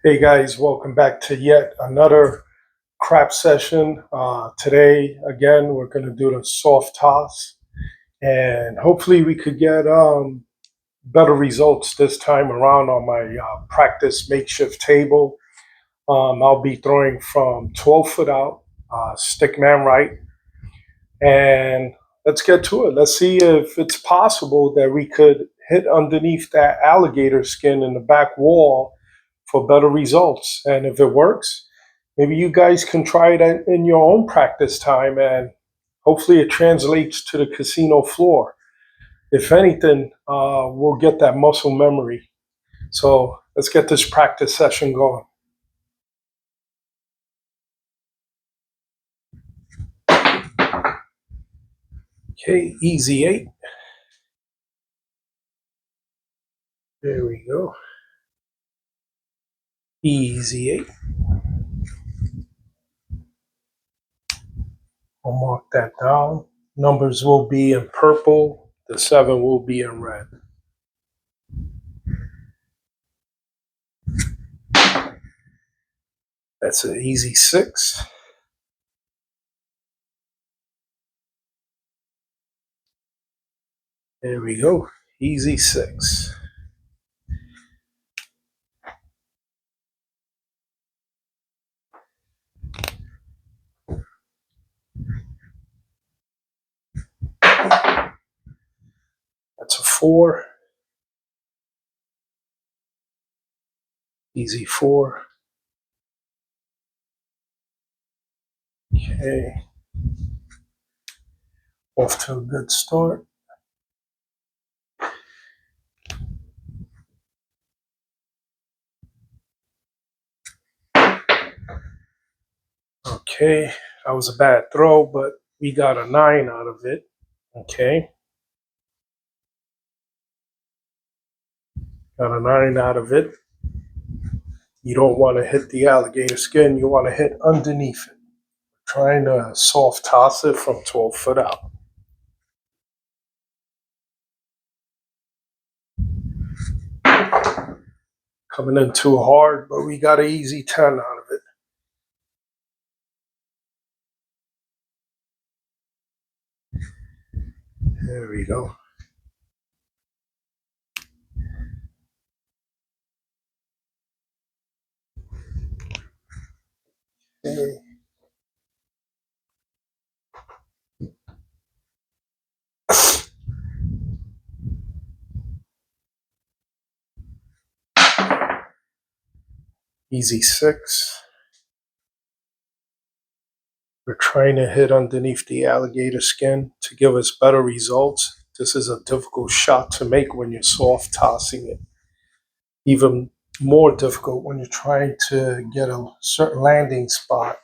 Hey guys, welcome back to yet another crap session. Today, again, we're going to do the soft toss and hopefully we could get better results this time around on my practice makeshift table. I'll be throwing from 12 foot out, stick man right, and let's get to it. Let's see if it's possible that we could hit underneath that alligator skin in the back wall for better results. And if it works, maybe you guys can try it in your own practice time and hopefully it translates to the casino floor. If anything, we'll get that muscle memory. So let's get this practice session going. Okay, easy 8. There we go. Easy 8. I'll mark that down. Numbers will be in purple. The 7 will be in red. That's an easy 6. There we go. Easy 6. That's a 4. Easy 4. Okay. Off to a good start. Okay. That was a bad throw, but we got a 9 out of it. Okay. Got a 9 out of it. You don't want to hit the alligator skin. You want to hit underneath it. Trying to soft toss it from 12 foot out. Coming in too hard, but we got an easy 10 out of it. There we go. Okay. Easy 6. We're trying to hit underneath the alligator skin to give us better results. This is a difficult shot to make when you're soft tossing it. Even more difficult when you're trying to get a certain landing spot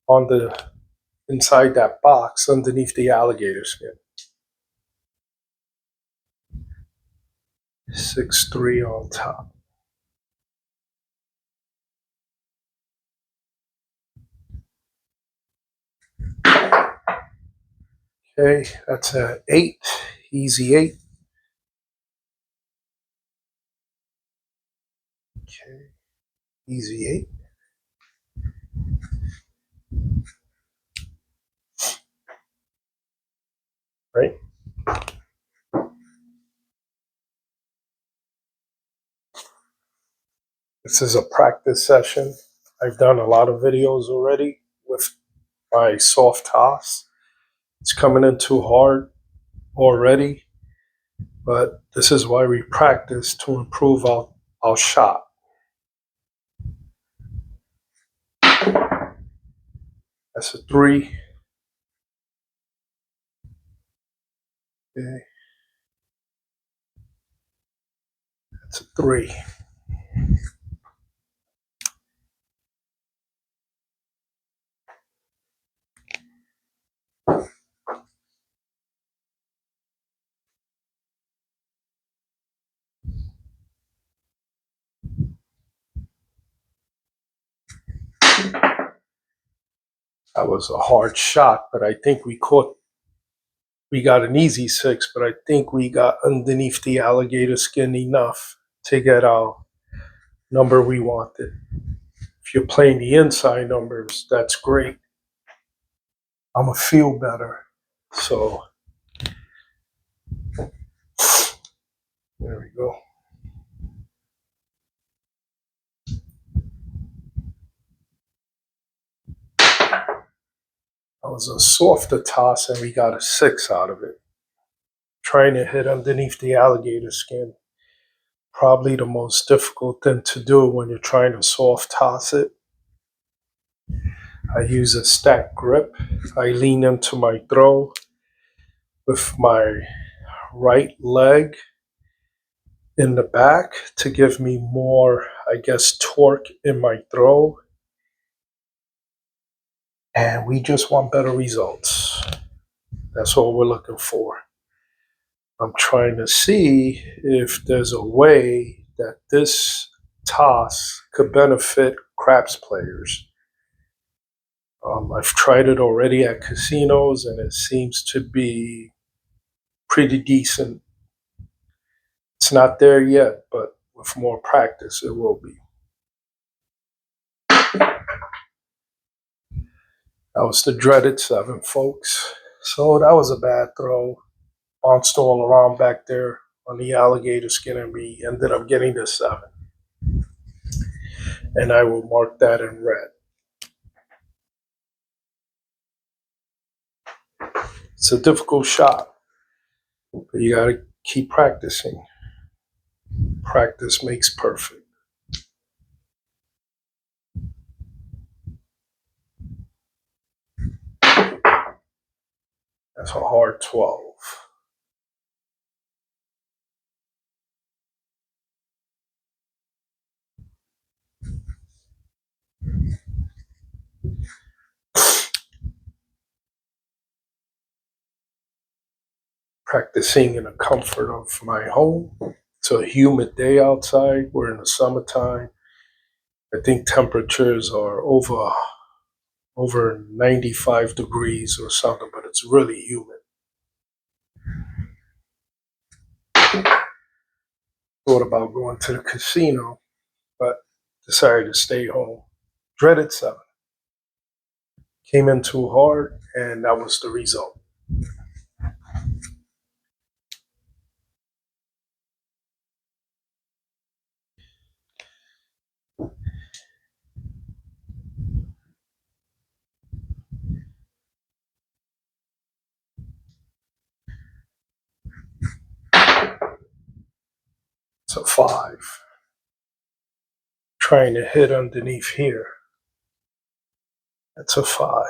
on the inside that box underneath the alligator skin. 6-3 on top. Okay, that's an 8, easy 8. Okay, easy 8. Right? This is a practice session. I've done a lot of videos already with my soft toss. It's coming in too hard already, but this is why we practice to improve our shot. That's a 3. Okay. That's a 3. That was a hard shot, but I think we got an easy 6, but I think we got underneath the alligator skin enough to get our number we wanted. If you're playing the inside numbers, that's great. I'm gonna feel better. So there we go. That was a softer toss, and we got a 6 out of it. Trying to hit underneath the alligator skin. Probably the most difficult thing to do when you're trying to soft toss it. I use a stack grip. I lean into my throw with my right leg in the back to give me more, I guess, torque in my throw. And we just want better results. That's all we're looking for. I'm trying to see if there's a way that this toss could benefit craps players. I've tried it already at casinos, and it seems to be pretty decent. It's not there yet, but with more practice, it will be. That was the dreaded 7, folks. So that was a bad throw. Bounced all around back there on the alligator skin, and we ended up getting the 7. And I will mark that in red. It's a difficult shot, but you got to keep practicing. Practice makes perfect. That's a hard 12. Practicing in the comfort of my home. It's a humid day outside. We're in the summertime. I think temperatures are over 95 degrees or something, but it's really humid. Thought about going to the casino, but decided to stay home. Dreaded 7. Came in too hard, and that was the result. It's a 5. Trying to hit underneath here. That's a 5.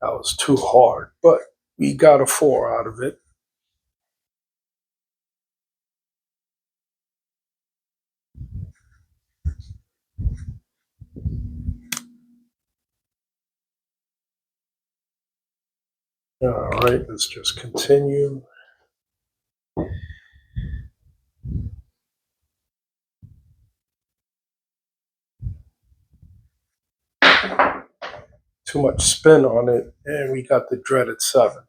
That was too hard, but we got a 4 out of it. All right, let's just continue. Too much spin on it, and we got the dreaded 7.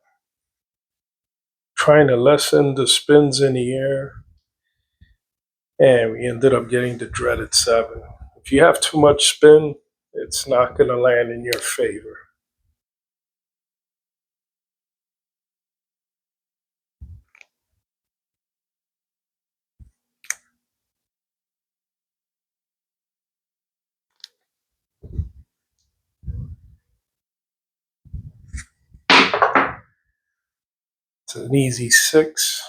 Trying to lessen the spins in the air, and we ended up getting the dreaded 7. If you have too much spin, it's not going to land in your favor. It's an easy 6.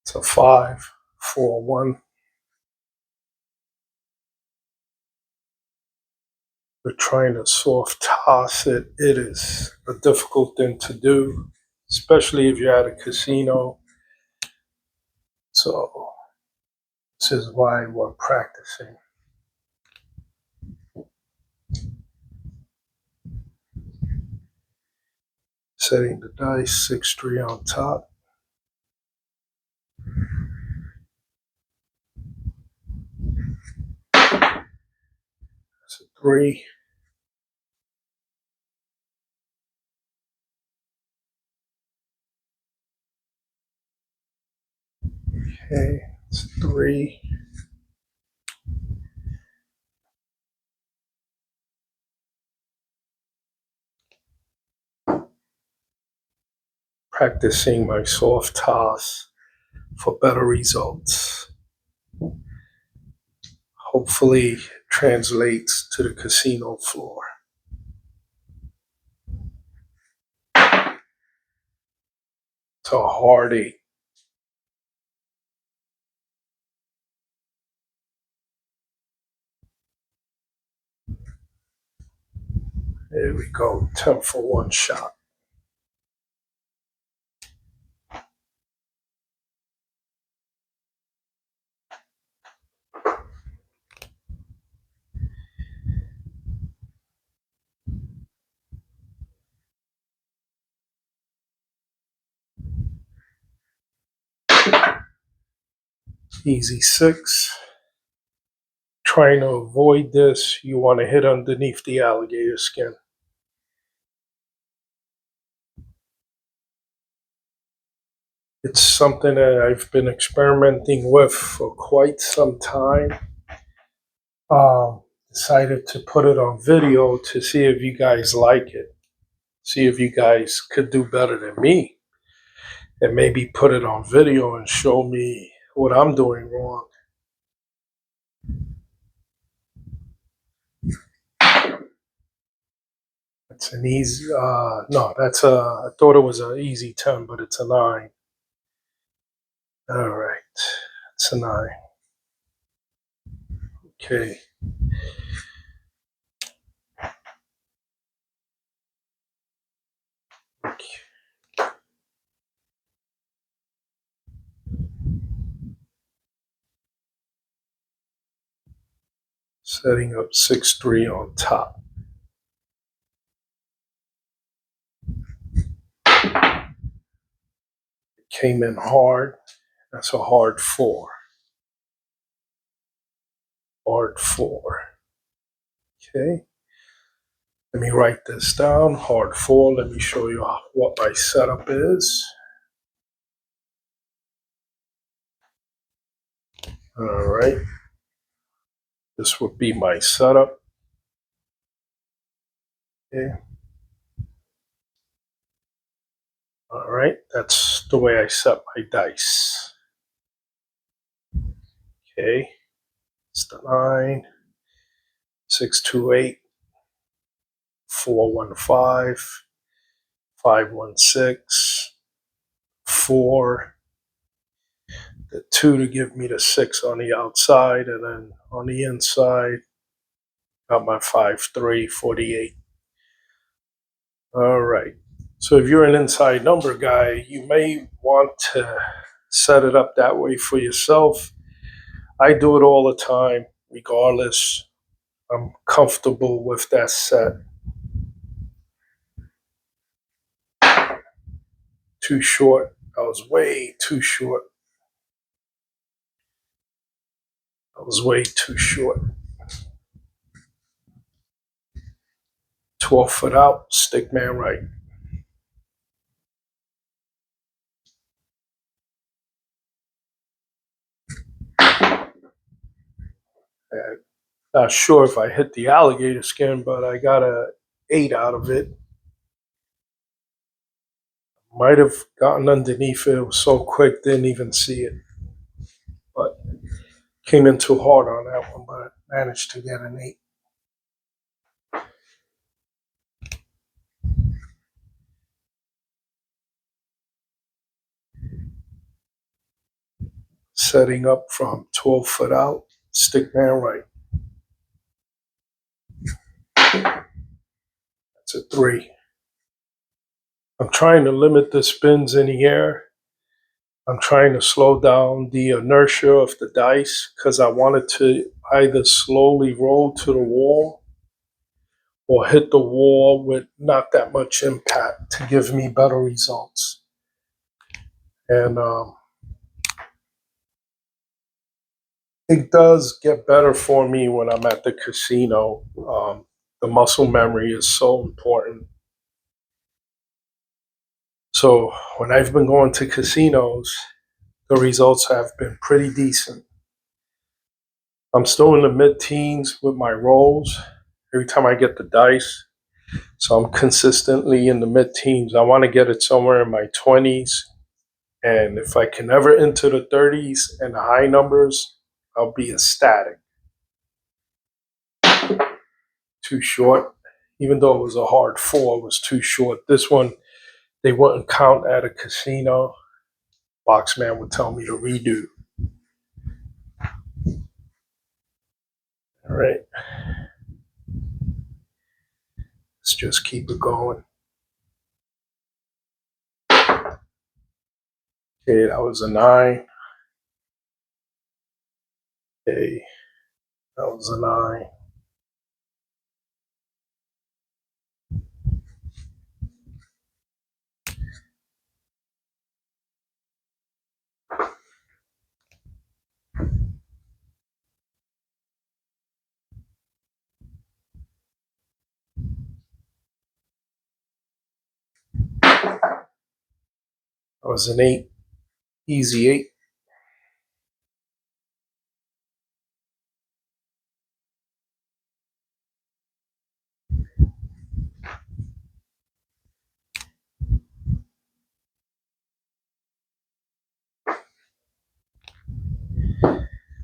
It's a 5, 4, 1. We're trying to soft toss it. It is a difficult thing to do, especially if you're at a casino. So this is why we're practicing. Setting the dice, 6-3 on top. That's a 3. Okay, it's 3. Practicing my soft toss for better results. Hopefully translates to the casino floor. It's a hard 8. There we go, 10 for one shot. Easy 6. Trying to avoid this, you want to hit underneath the alligator skin. It's something that I've been experimenting with for quite some time. Decided to put it on video to see if you guys like it. See if you guys could do better than me. And maybe put it on video and show me what I'm doing wrong. It's an easy, no, I thought it was an easy 10, but it's a 9. All right, it's a 9. Okay. Setting up 6-3 on top. It came in hard. That's a hard 4. Hard 4. Okay. Let me write this down. Hard 4. Let me show you what my setup is. All right. This would be my setup. Okay. All right. That's the way I set my dice. Okay. It's the 9, 628, 415, 516, 4, the 2 to give me the 6 on the outside, and then on the inside, got my 5-3, 48. All right. So if you're an inside number guy, you may want to set it up that way for yourself. I do it all the time, regardless. I'm comfortable with that set. Too short. I was way too short. I was way too short. 12 foot out, stick man right. And not sure if I hit the alligator skin, but I got a 8 out of it. Might have gotten underneath it. It was so quick, didn't even see it. But came in too hard on that one, but I managed to get an 8. Setting up from 12 foot out, stick man right. It's a 3. I'm trying to limit the spins in the air. I'm trying to slow down the inertia of the dice because I want it to either slowly roll to the wall or hit the wall with not that much impact to give me better results. And it does get better for me when I'm at the casino. The muscle memory is so important. So when I've been going to casinos, the results have been pretty decent. I'm still in the mid-teens with my rolls every time I get the dice. So I'm consistently in the mid-teens. I want to get it somewhere in my 20s. And if I can ever enter the 30s and the high numbers, I'll be ecstatic. Too short. Even though it was a hard 4, it was too short. This one, they wouldn't count at a casino. Boxman would tell me to redo. All right. Let's just keep it going. Okay, that was a 9. Okay, that was a 9. That was an 8. Easy 8.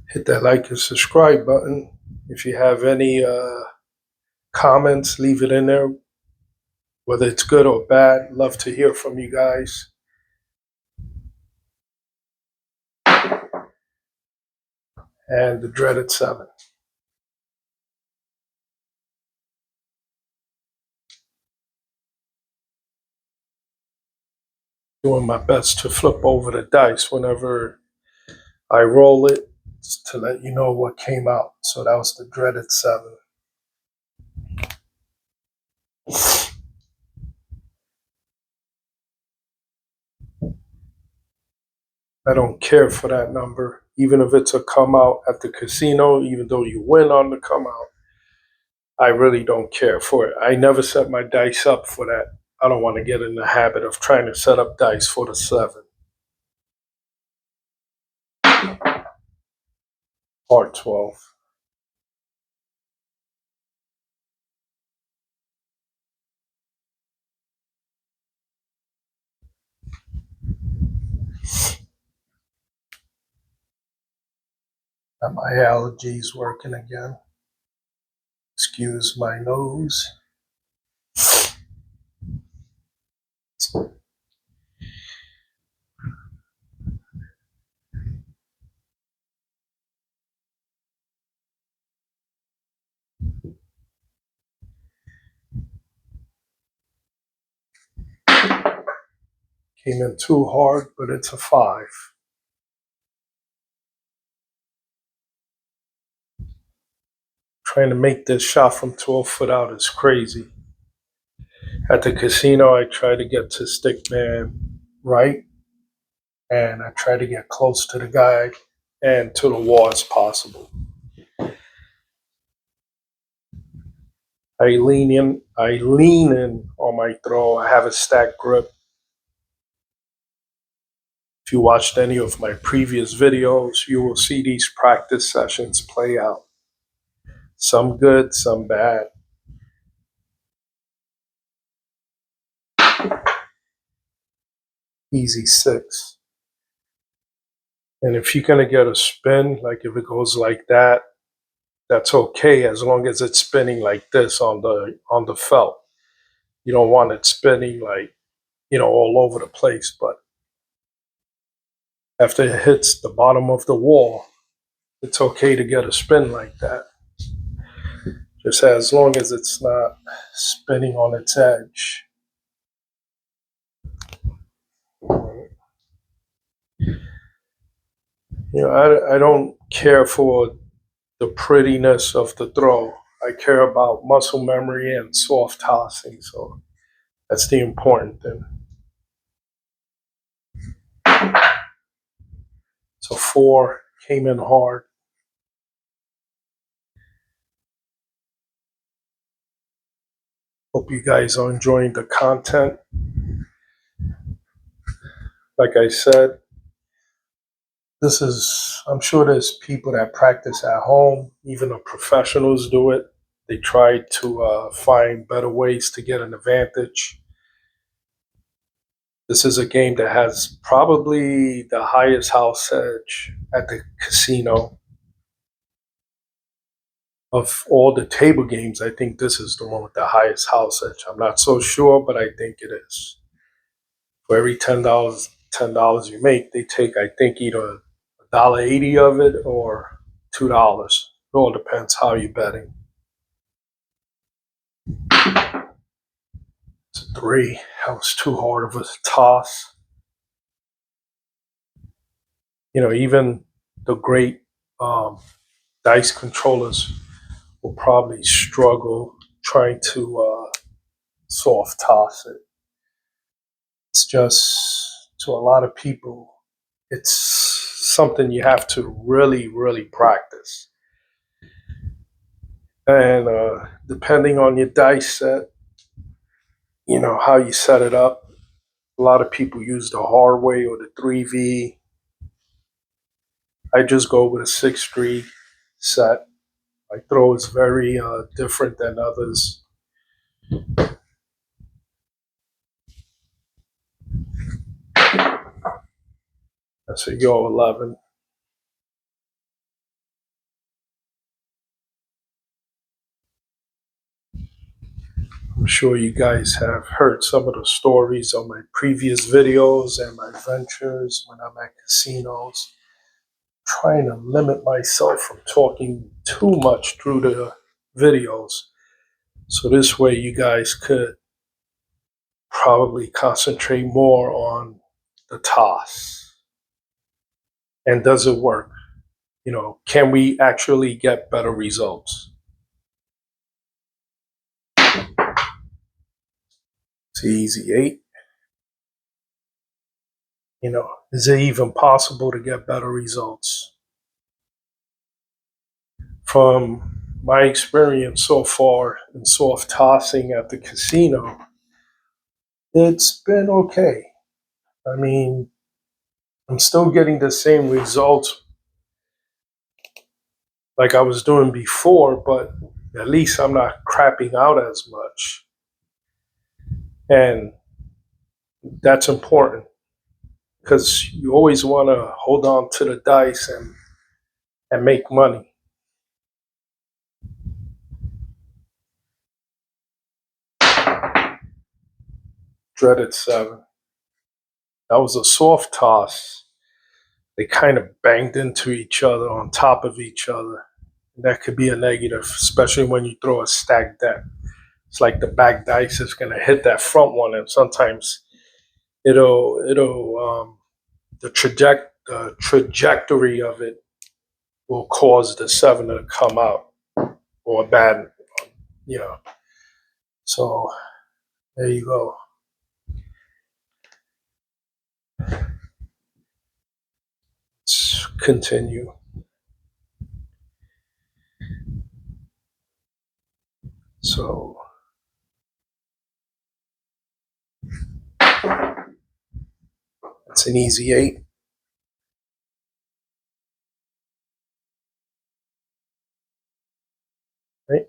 Hit that like and subscribe button. If you have any comments, leave it in there. Whether it's good or bad, love to hear from you guys. And the dreaded 7. Doing my best to flip over the dice whenever I roll it to let you know what came out. So that was the dreaded 7. I don't care for that number, even if it's a come out at the casino, even though you win on the come out. I really don't care for it. I never set my dice up for that. I don't want to get in the habit of trying to set up dice for the 7. Or 12. Got my allergies working again. Excuse my nose. Came in too hard, but it's a 5. Trying to make this shot from 12 foot out is crazy. At the casino, I try to get to stick man right, and I try to get close to the guy and to the wall as possible. I lean in on my throw. I have a stack grip. If you watched any of my previous videos, you will see these practice sessions play out. Some good, some bad. Easy 6. And if you're gonna get a spin, like if it goes like that, that's okay as long as it's spinning like this on the felt. You don't want it spinning like, all over the place. But after it hits the bottom of the wall, it's okay to get a spin like that. Just as long as it's not spinning on its edge. I don't care for the prettiness of the throw. I care about muscle memory and soft tossing. So that's the important thing. So 4 came in hard. Hope you guys are enjoying the content. Like I said, I'm sure there's people that practice at home, even the professionals do it. They try to find better ways to get an advantage. This is a game that has probably the highest house edge at the casino. Of all the table games, I think this is the one with the highest house edge. I'm not so sure, but I think it is. For every $10 you make, they take, I think, either $1.80 of it or $2. It all depends how you're betting. It's a 3. That was too hard of a toss. Even the great dice controllers will probably struggle trying to soft toss it. It's just, to a lot of people, it's something you have to really, really practice. And depending on your dice set, how you set it up. A lot of people use the hard way or the 3V. I just go with a 6-3 set. My throw is very different than others. That's a Yo 11. I'm sure you guys have heard some of the stories on my previous videos and my ventures when I'm at casinos. Trying to limit myself from talking too much through the videos. So this way you guys could probably concentrate more on the toss. And does it work? Can we actually get better results? It's an easy 8. Is it even possible to get better results? From my experience so far in soft tossing at the casino, it's been okay. I mean, I'm still getting the same results like I was doing before, but at least I'm not crapping out as much. And that's important because you always want to hold on to the dice and make money. Dreaded 7. That was a soft toss. They kind of banged into each other on top of each other. That could be a negative, especially when you throw a stacked deck. It's like the back dice is going to hit that front one, and sometimes the trajectory of it will cause the 7 to come out, or a bad, So there you go. Let's continue. So it's an easy 8. Right?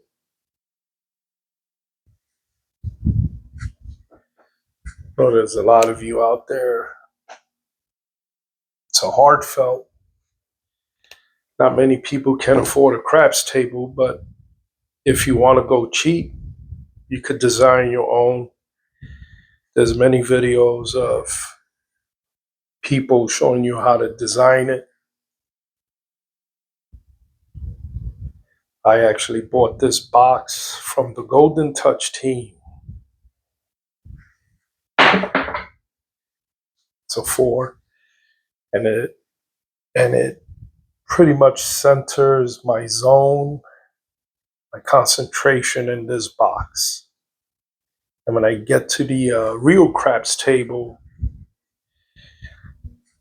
Well, there's a lot of you out there. It's a heartfelt. Not many people can afford a craps table, but if you want to go cheap, you could design your own. There's many videos of people showing you how to design it. I actually bought this box from the Golden Touch team. It's a 4, and it pretty much centers my zone, my concentration in this box. And when I get to the real craps table,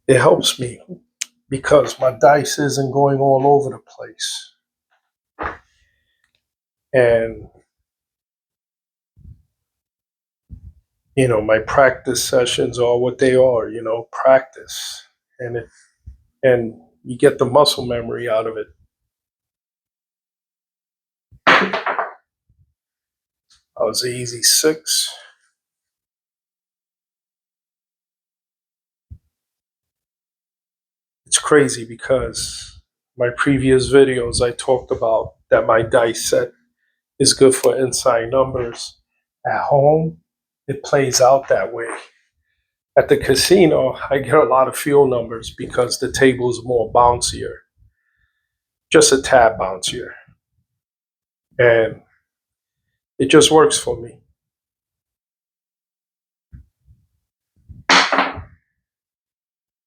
it helps me because my dice isn't going all over the place. And, my practice sessions are what they are, practice. And you get the muscle memory out of it. That was an easy 6. It's crazy because my previous videos I talked about that my dice set is good for inside numbers. At home, it plays out that way. At the casino, I get a lot of field numbers because the table is more bouncier, just a tad bouncier. And it just works for me.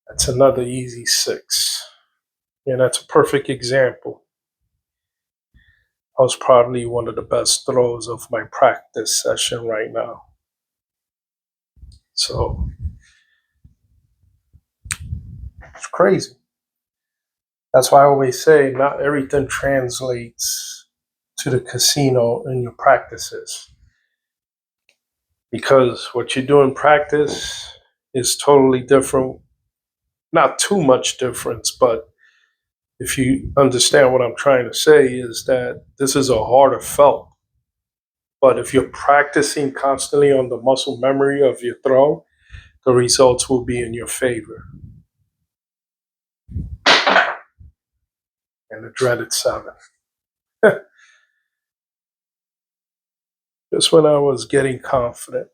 That's another easy 6. And that's a perfect example. I was probably one of the best throws of my practice session right now. So it's crazy. That's why I always say not everything translates to the casino in your practices. Because what you do in practice is totally different. Not too much difference, but if you understand what I'm trying to say, is that this is a harder felt. But if you're practicing constantly on the muscle memory of your throw, the results will be in your favor. And the dreaded 7. Just when I was getting confident,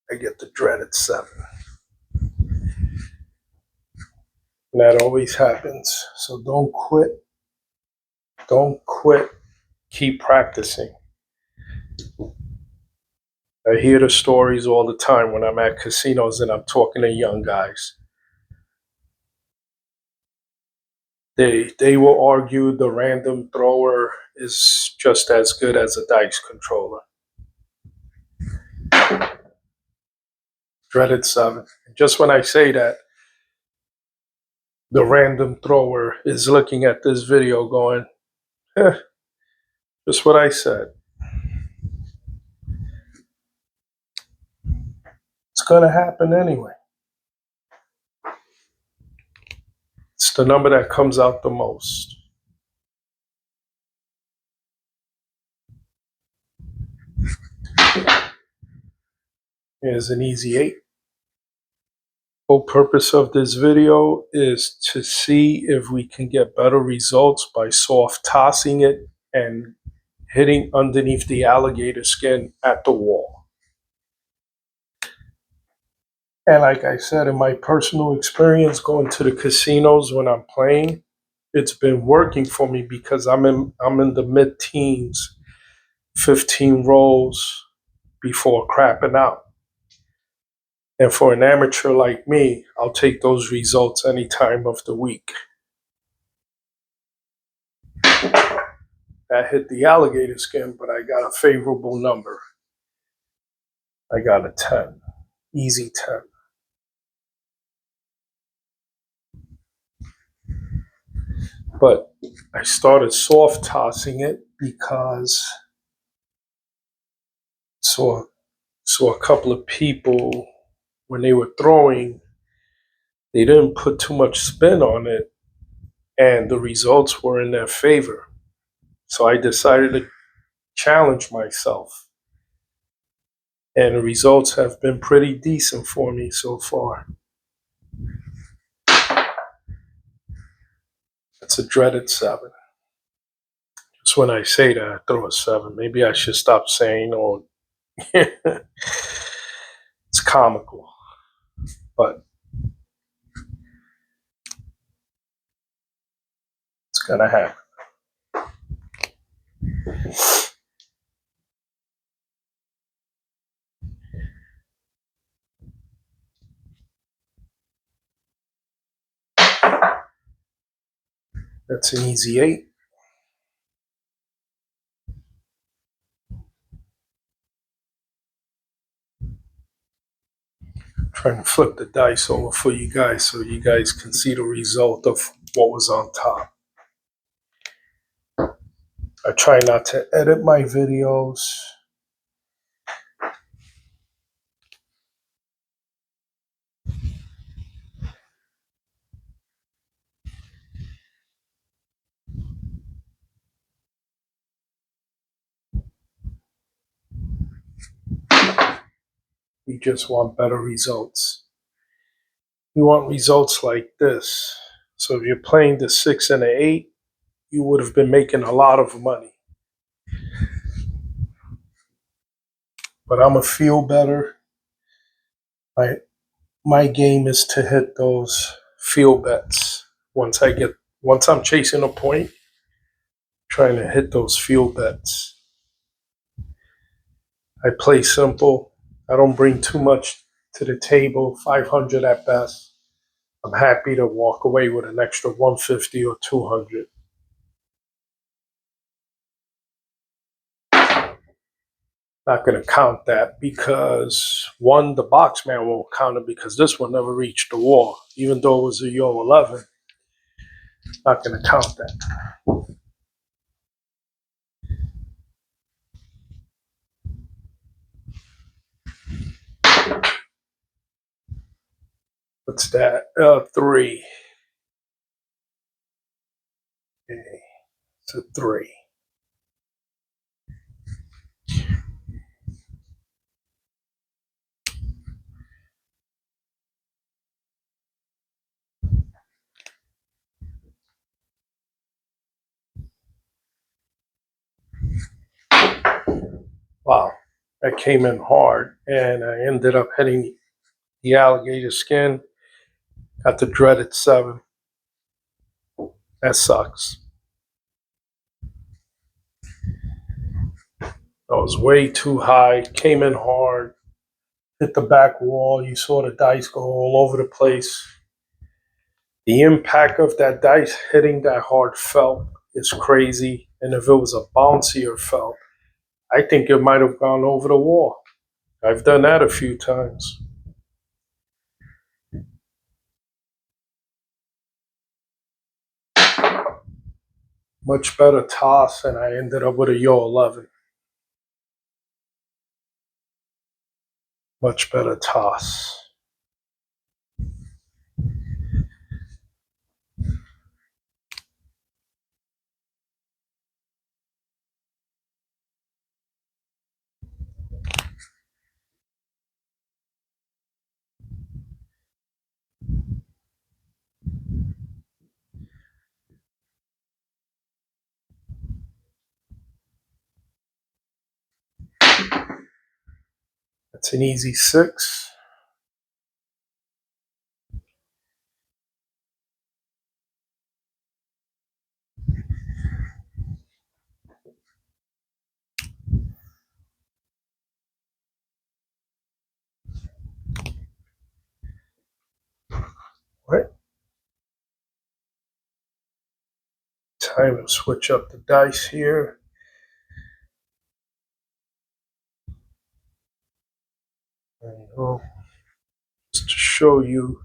I get the dreaded 7. And that always happens. So don't quit. Don't quit. Keep practicing. I hear the stories all the time when I'm at casinos and I'm talking to young guys. They will argue the random thrower is just as good as a dice controller. Dreaded 7. Just when I say that, the random thrower is looking at this video going, just what I said. It's going to happen anyway. It's the number that comes out the most. Here's an easy 8. Whole purpose of this video is to see if we can get better results by soft tossing it and hitting underneath the alligator skin at the wall. And like I said, in my personal experience going to the casinos when I'm playing, it's been working for me because I'm in the mid-teens, 15 rolls before crapping out. And for an amateur like me, I'll take those results any time of the week. That hit the alligator skin, but I got a favorable number. I got a 10, easy 10. But I started soft tossing it because saw a couple of people when they were throwing, they didn't put too much spin on it, and the results were in their favor. So I decided to challenge myself. And the results have been pretty decent for me so far. It's a dreaded 7. Just when I say that, I throw a 7. Maybe I should stop saying, oh, it's comical. But it's going to happen. That's an easy 8. Trying to flip the dice over for you guys so you guys can see the result of what was on top. I try not to edit my videos. We just want better results. We want results like this. So if you're playing the 6 and the 8, you would have been making a lot of money. But I'm going to feel better. My game is to hit those field bets. Once I'm chasing a point, trying to hit those field bets. I play simple. I don't bring too much to the table, 500 at best. I'm happy to walk away with an extra 150 or 200. Not going to count that because, one, the box man won't count it because this one never reached the wall. Even though it was a Yo 11, not going to count that. What's that? 3. Okay, it's a 3. Wow, that came in hard, and I ended up hitting the alligator skin. Got the dreaded 7. That sucks. That was way too high. Came in hard. Hit the back wall. You saw the dice go all over the place. The impact of that dice hitting that hard felt is crazy. And if it was a bouncier felt, I think it might have gone over the wall. I've done that a few times. Much better toss, and I ended up with a Yo 11. Much better toss. That's an easy 6. Right. Time to switch up the dice here. There you go. Just to show you,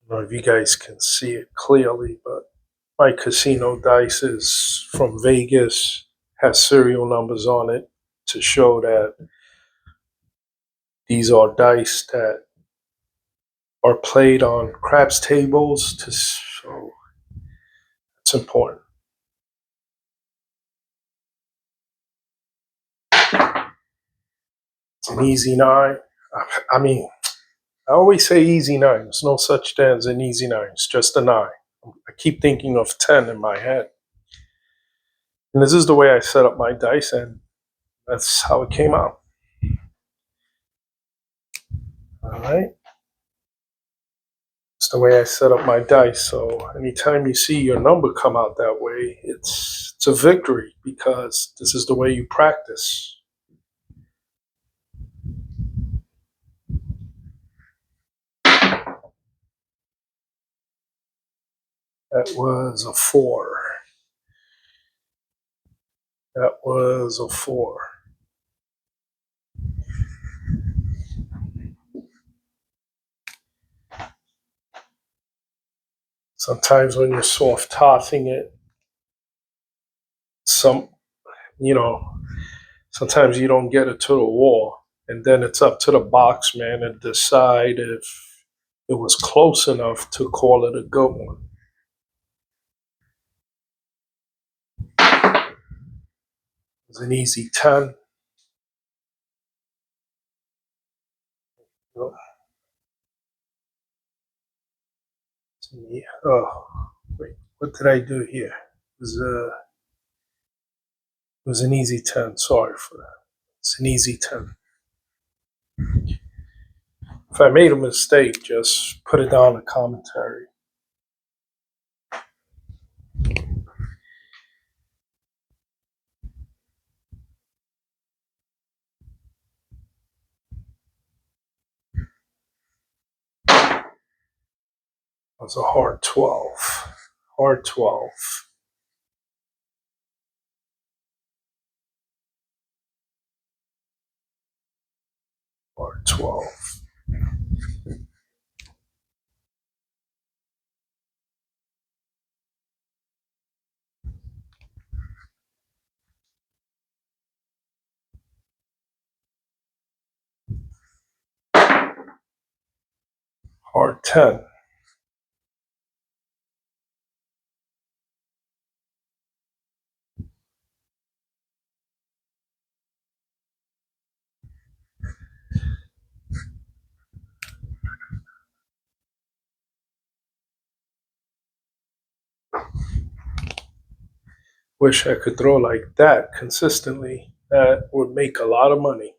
I don't know if you guys can see it clearly, but my casino dice is from Vegas, has serial numbers on it to show that these are dice that are played on craps tables. So it's important. It's an easy 9. I mean, I always say easy 9. There's no such thing as an easy 9. It's just a 9. I keep thinking of 10 in my head. And this is the way I set up my dice, and that's how it came out. All right. It's the way I set up my dice. So anytime you see your number come out that way, it it's a victory because this is the way you practice. That was a 4. That was a 4. Sometimes when you're soft tossing it, some you know, sometimes you don't get it to the wall, and then it's up to the box man to decide if it was close enough to call it a good one. It was an easy 10. Oh, wait, what did I do here? It was an easy 10. Sorry for that. It's an easy 10. If I made a mistake, just put it down in the commentary. It was a hard 12. Hard 12. Hard 12. Hard 10. Wish I could throw like that consistently. That would make a lot of money.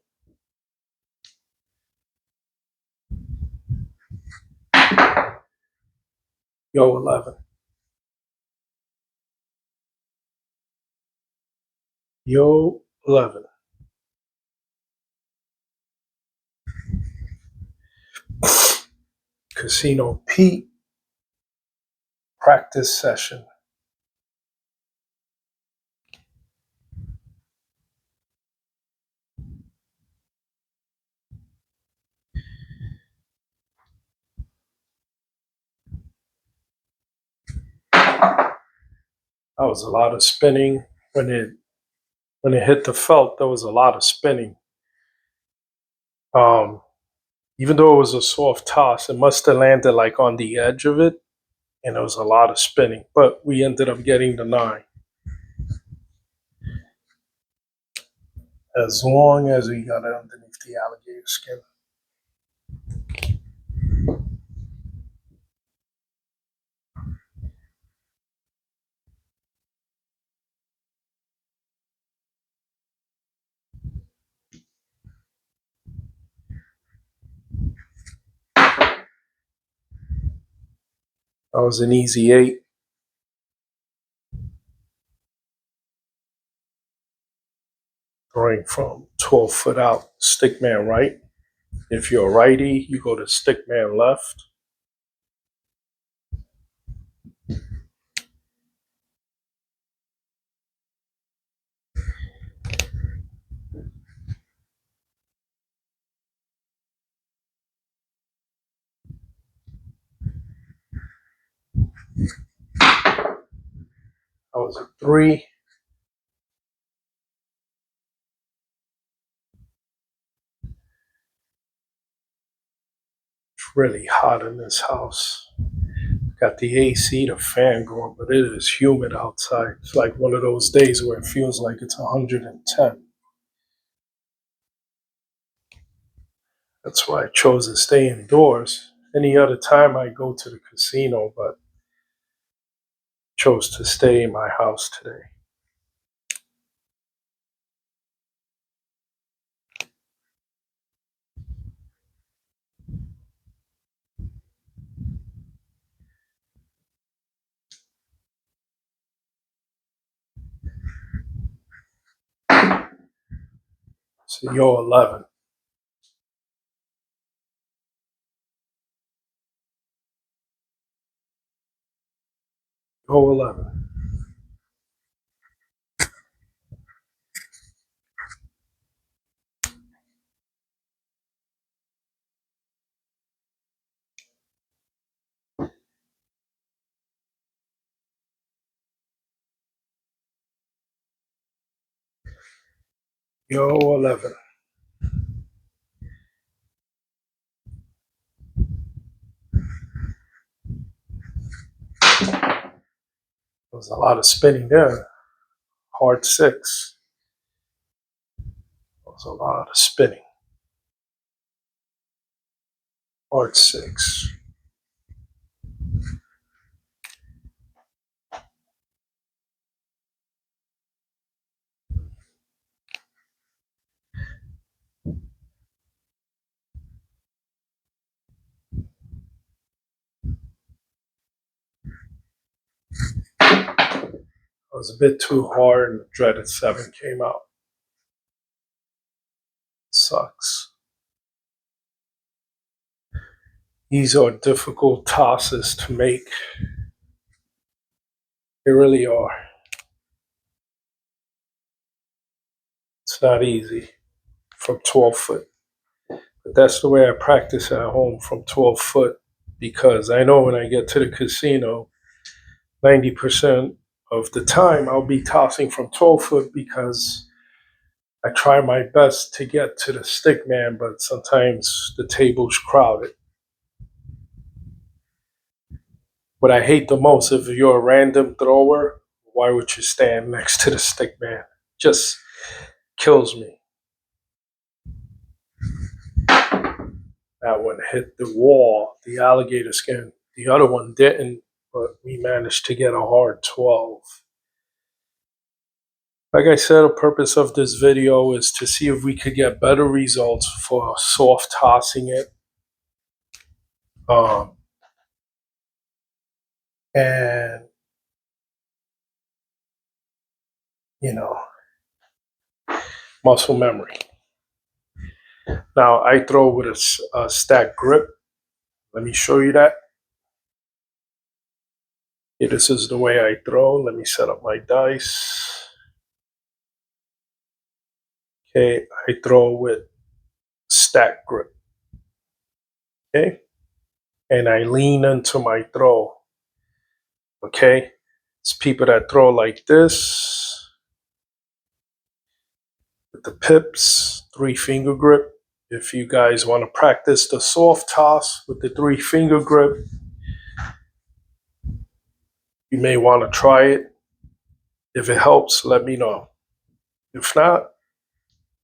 Yo, 11. Yo, 11. Casino Pete practice session. That was a lot of spinning. When it hit the felt, there was a lot of spinning. Um, Even though it was a soft toss, it must have landed like on the edge of it, and there was a lot of spinning. But we ended up getting the 9. As long as we got it underneath the alligator skin. That was an easy 8. Throwing from 12 foot out, stickman right. If you're a righty, you go to stickman left. That was a 3. It's really hot in this house. Got the AC, the fan going, but it is humid outside. It's like one of those days where it feels like it's 110. That's why I chose to stay indoors. Any other time I go to the casino, but chose to stay in my house today. So yo 11. Yo 11. Yo 11. There was a lot of spinning there. Hard 6. There was a lot of spinning. Hard 6. It was a bit too hard and the dreaded 7 came out. Sucks. These are difficult tosses to make. They really are. It's not easy from 12 foot. But that's the way I practice at home from 12 foot because I know when I get to the casino, 90% of the time I'll be tossing from 12 foot because I try my best to get to the stick man, but sometimes the table's crowded. What I hate the most, if you're a random thrower, why would you stand next to the stick man? Just kills me. That one hit the wall, the alligator skin. The other one didn't, but we managed to get a hard 12. Like I said, the purpose of this video is to see if we could get better results for soft tossing it. Um, and, you know, muscle memory. Now, I throw with a stack grip. Let me show you that. Okay, this is the way I throw. Let me set up my dice. Okay, I throw with stack grip. Okay, and I lean into my throw. Okay, it's people that throw like this with the pips, 3-finger grip. If you guys want to practice the soft toss with the 3-finger grip, you may want to try it. If it helps, let me know. If not,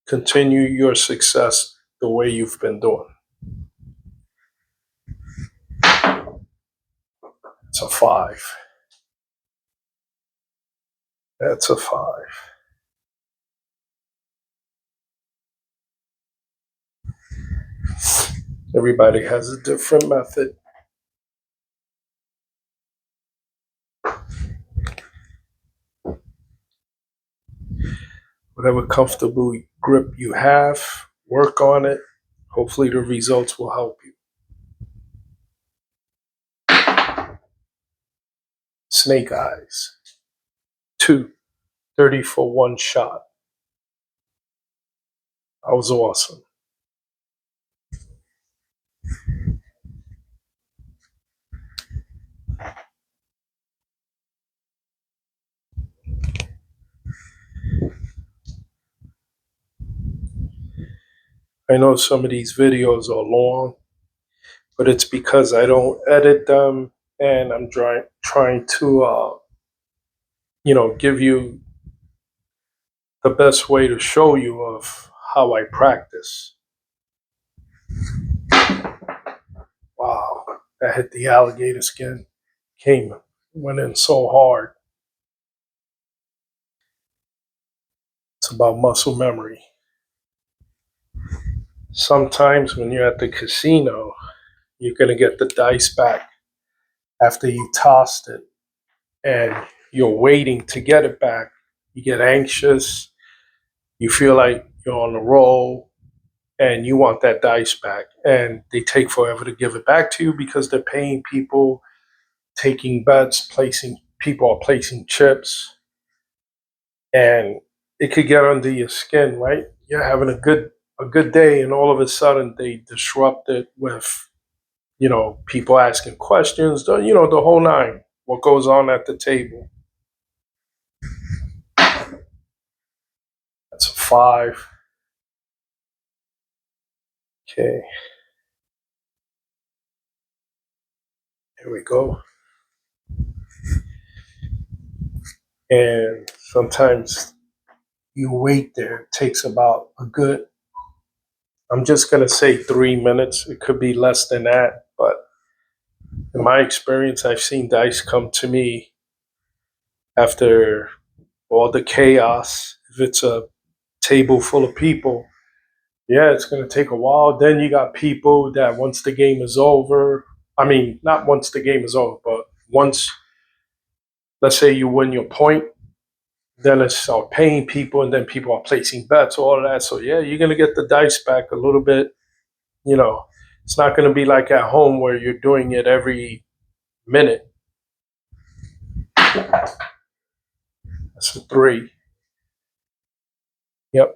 continue your success the way you've been doing. It's a 5. That's a 5. Everybody has a different method. Whatever comfortable grip you have, work on it. Hopefully the results will help you. Snake eyes. 2, 30 for 1 shot. That was awesome. I know some of these videos are long, but it's because I don't edit them and I'm trying to, give you the best way to show you of how I practice. Wow, that hit the alligator skin. Went in so hard. It's about muscle memory. Sometimes when you're at the casino, you're going to get the dice back after you tossed it and you're waiting to get it back. You get anxious. You feel like you're on the roll, and you want that dice back, and they take forever to give it back to you because they're paying people, taking bets, placing people are placing chips, and it could get under your skin, right? You're having a good day, and all of a sudden they disrupt it with people asking questions, the whole nine. What goes on at the table? That's a five. Okay, here we go. And sometimes you wait there. It takes about I'm just going to say 3 minutes. It could be less than that. But in my experience, I've seen dice come to me after all the chaos. If it's a table full of people, yeah, it's going to take a while. Then you got people that once the game is over, I mean, not once the game is over, but once, let's say you win your point, then it's start paying people, and then people are placing bets, all of that. So yeah, you're going to get the dice back a little bit. You know, it's not going to be like at home where you're doing it every minute. That's a three. Yep.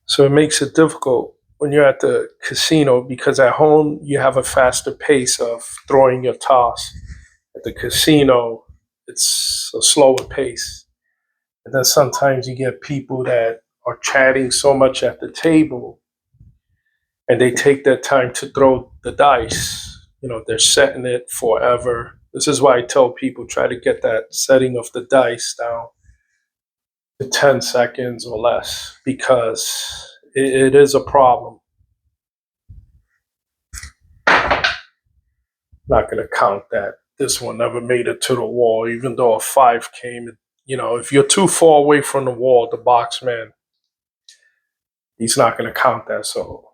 So it makes it difficult when you're at the casino because at home you have a faster pace of throwing your toss. At the casino, it's a slower pace. And then sometimes you get people that are chatting so much at the table and they take their time to throw the dice. They're setting it forever. This is why I tell people try to get that setting of the dice down to 10 seconds or less because it is a problem. Not going to count that. This one never made it to the wall, even though a five came. If you're too far away from the wall, the box man, he's not going to count that. So,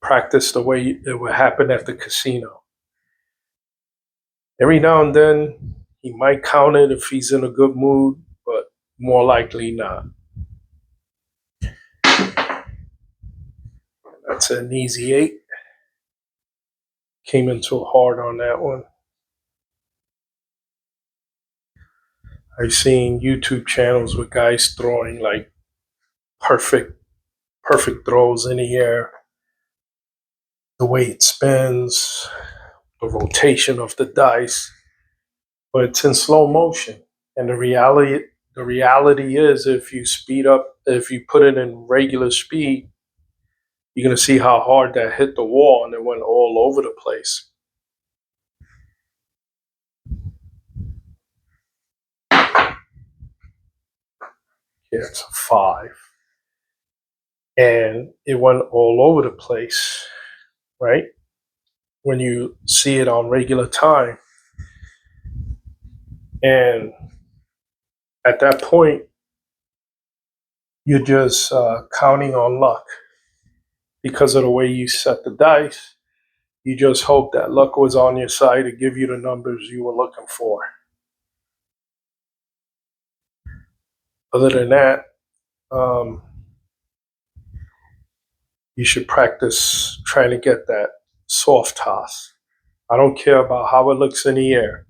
practice the way it would happen at the casino. Every now and then, he might count it if he's in a good mood, but more likely not. That's an easy eight. Came in too hard on that one. I've seen YouTube channels with guys throwing like perfect throws in the air. The way it spins, the rotation of the dice, but it's in slow motion. And the reality is, if you put it in regular speed, you're gonna see how hard that hit the wall and it went all over the place. Yeah, it's a five, and it went all over the place, right? When you see it on regular time, and at that point, you're just counting on luck because of the way you set the dice. You just hope that luck was on your side to give you the numbers you were looking for. Other than that, you should practice trying to get that soft toss. I don't care about how it looks in the air.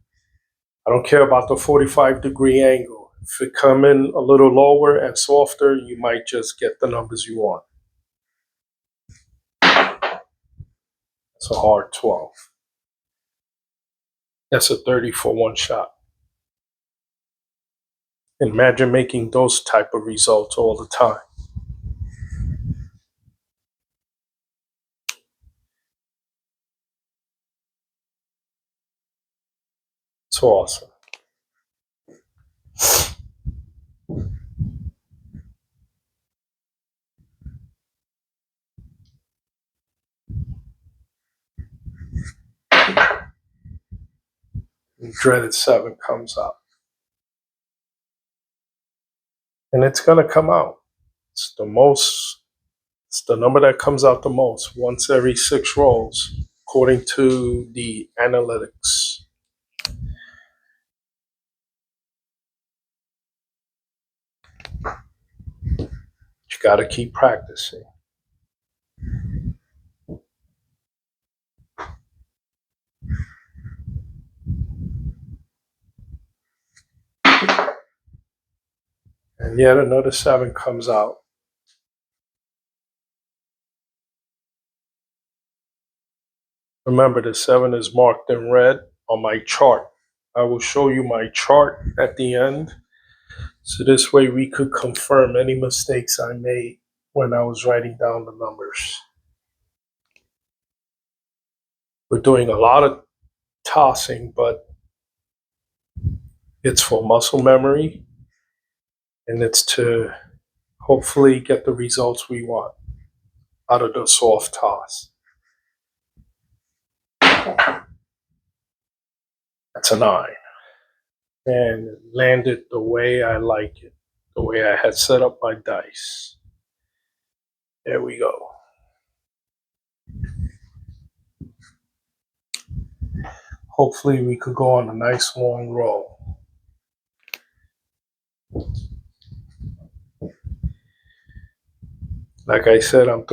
I don't care about the 45-degree angle. If it come in a little lower and softer, you might just get the numbers you want. It's a hard 12. That's a 30 for one shot. Imagine making those type of results all the time. It's awesome. And dreaded 7 comes out. And it's going to come out. It's the number that comes out the most once every 6 rolls, according to the analytics. You got to keep practicing. And yet another 7 comes out. Remember, the 7 is marked in red on my chart. I will show you my chart at the end. So this way we could confirm any mistakes I made when I was writing down the numbers. We're doing a lot of tossing, but it's for muscle memory, and it's to hopefully get the results we want out of the soft toss. That's a 9. And it landed the way I like it, the way I had set up my dice. There we go. Hopefully we could go on a nice long roll. Like I said, I'm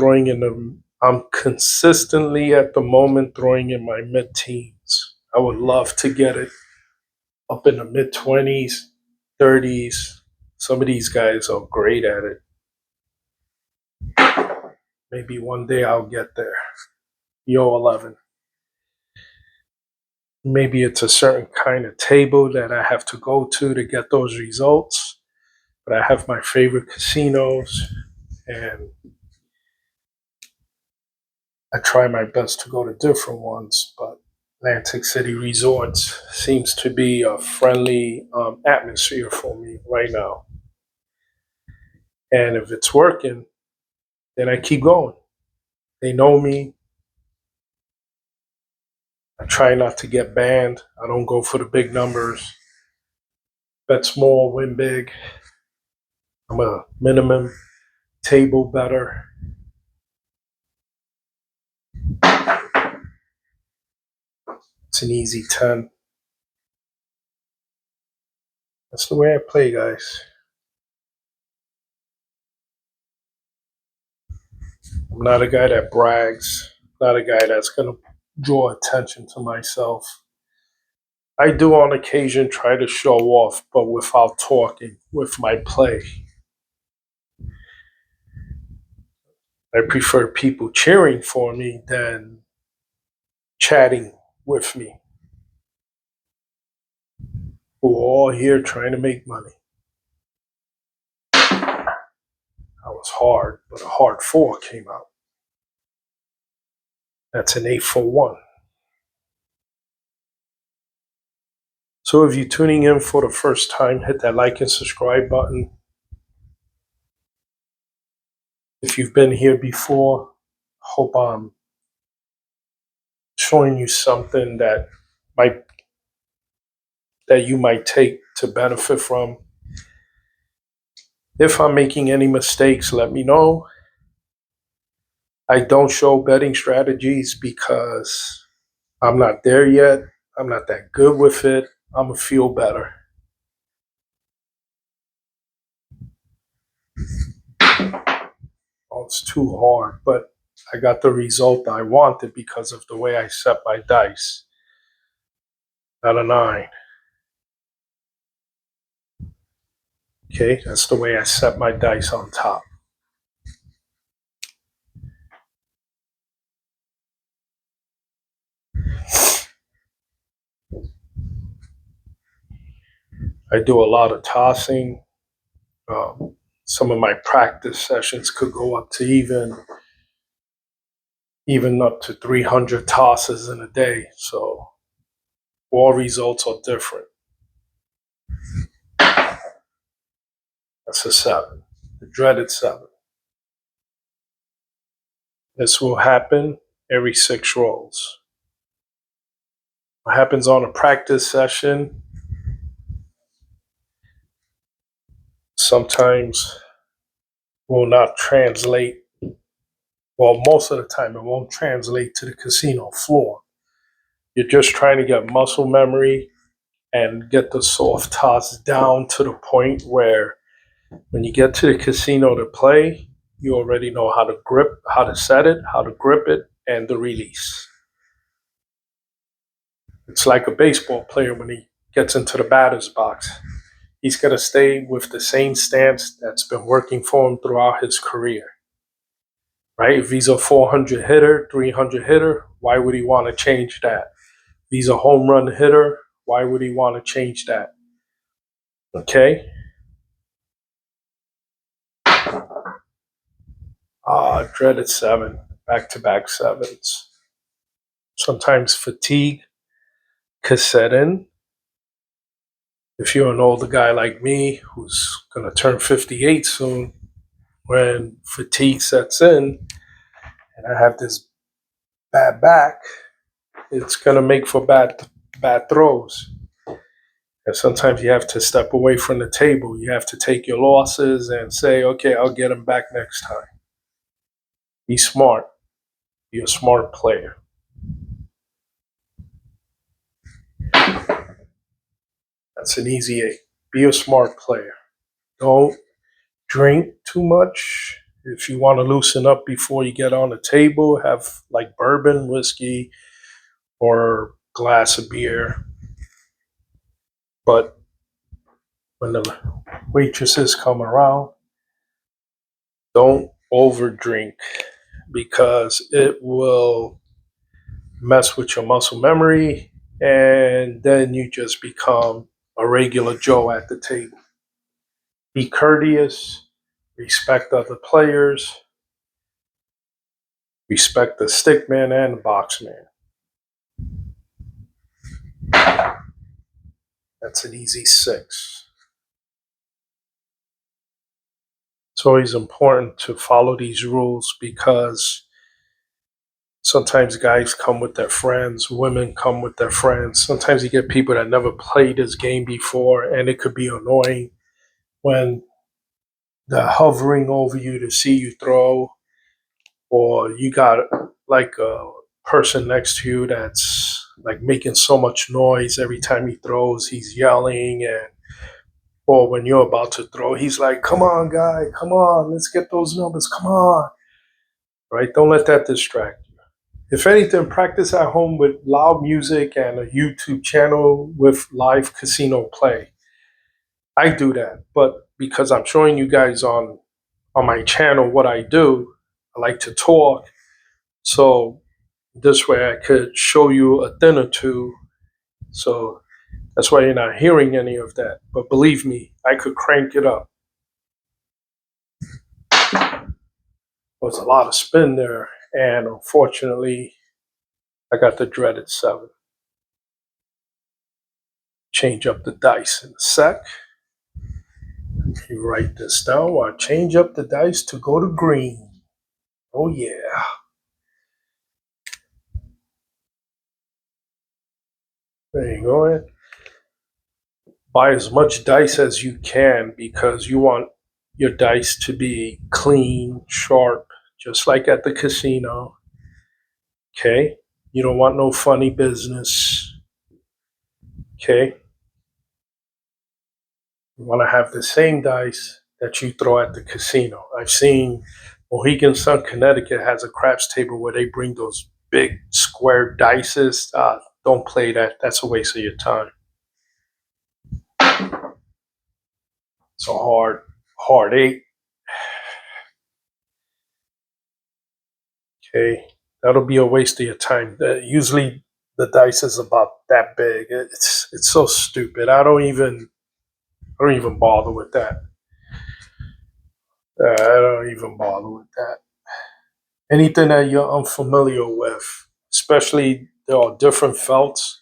consistently at the moment throwing in my mid-teens. I would love to get it up in the mid-20s, 30s. Some of these guys are great at it. Maybe one day I'll get there. Yo 11. Maybe it's a certain kind of table that I have to go to get those results. But I have my favorite casinos, and I try my best to go to different ones. But Atlantic City Resorts seems to be a friendly atmosphere for me right now. And if it's working, then I keep going. They know me. I try not to get banned. I don't go for the big numbers. Bet small, win big. I'm a minimum table better. It's an easy 10. That's the way I play, guys. I'm not a guy that brags. Not a guy that's going to draw attention to myself. I do on occasion try to show off, but without talking, with my play. I prefer people cheering for me than chatting with me. We're all here trying to make money. That was hard, but a hard 4 came out. That's an 8 for 1. So if you're tuning in for the first time, hit that like and subscribe button. If you've been here before, hope I'm showing you something that you might take to benefit from. If I'm making any mistakes, let me know. I don't show betting strategies because I'm not there yet. I'm not that good with it. I'm going to feel better. Oh, it's too hard, but I got the result I wanted because of the way I set my dice. Not a 9. Okay, that's the way I set my dice on top. I do a lot of tossing. Some of my practice sessions could go up to even up to 300 tosses in a day. So all results are different. That's a 7, the dreaded 7. This will happen every 6 rolls. What happens on a practice session sometimes will not translate. Well, most of the time it won't translate to the casino floor. You're just trying to get muscle memory and get the soft toss down to the point where When you get to the casino to play, you already know how to grip, how to set it, how to grip it, and the release. It's like a baseball player when he gets into the batter's box. He's going to stay with the same stance that's been working for him throughout his career, right? If he's a 400 hitter, 300 hitter, why would he want to change that? If he's a home run hitter, why would he want to change that? Okay? Dreaded seven, back-to-back sevens. Sometimes fatigue could set in. If you're an older guy like me who's going to turn 58 soon, when fatigue sets in and I have this bad back, it's going to make for bad throws. And sometimes you have to step away from the table. You have to take your losses and say, okay, I'll get them back next time. Be smart. Be a smart player. That's an easy 8. Be a smart player. Don't drink too much. If you want to loosen up before you get on the table, have like bourbon, whiskey, or glass of beer. But when the waitresses come around, don't overdrink because it will mess with your muscle memory and then you just become a regular Joe at the table. Be courteous, respect other players, respect the stick man and the box man. That's an easy 6. It's always important to follow these rules because sometimes guys come with their friends, women come with their friends. Sometimes you get people that never played this game before, and it could be annoying when they're hovering over you to see you throw, or you got like a person next to you that's like making so much noise every time he throws. He's yelling, and or when you're about to throw, he's like, "Come on, guy, come on, let's get those numbers, come on." Right? Don't let that distract you. If anything, practice at home with loud music and a YouTube channel with live casino play. I do that, but because I'm showing you guys on my channel what I do, I like to talk. So this way I could show you a thing or two. So that's why you're not hearing any of that. But believe me, I could crank it up. There's a lot of spin there. And unfortunately, I got the dreaded 7. Change up the dice in a sec. You write this down while I change up the dice to go to green. Oh, yeah. There you go. Buy as much dice as you can because you want your dice to be clean, sharp, just like at the casino. Okay? You don't want no funny business. Okay? You want to have the same dice that you throw at the casino. I've seen Mohegan Sun, Connecticut has a craps table where they bring those big square dices. Don't play that. That's a waste of your time. It's a hard 8. Okay, that'll be a waste of your time. Usually, the dice is about that big. It's so stupid. I don't even bother with that. I don't even bother with that. Anything that you're unfamiliar with, especially there are different felts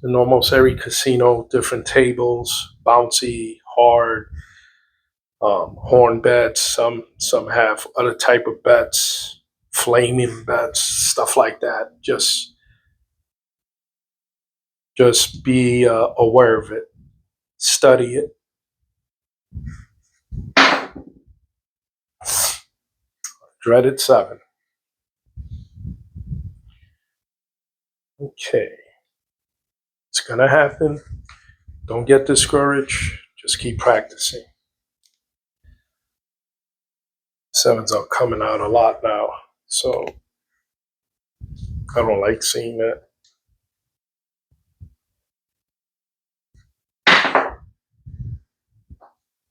in almost every casino, different tables, bouncy, hard, horn bets. Some have other type of bets, flaming bets, stuff like that. Just be aware of it. Study it. Dreaded 7. Okay. It's going to happen. Don't get discouraged. Just keep practicing. Sevens are coming out a lot now, so I don't like seeing that.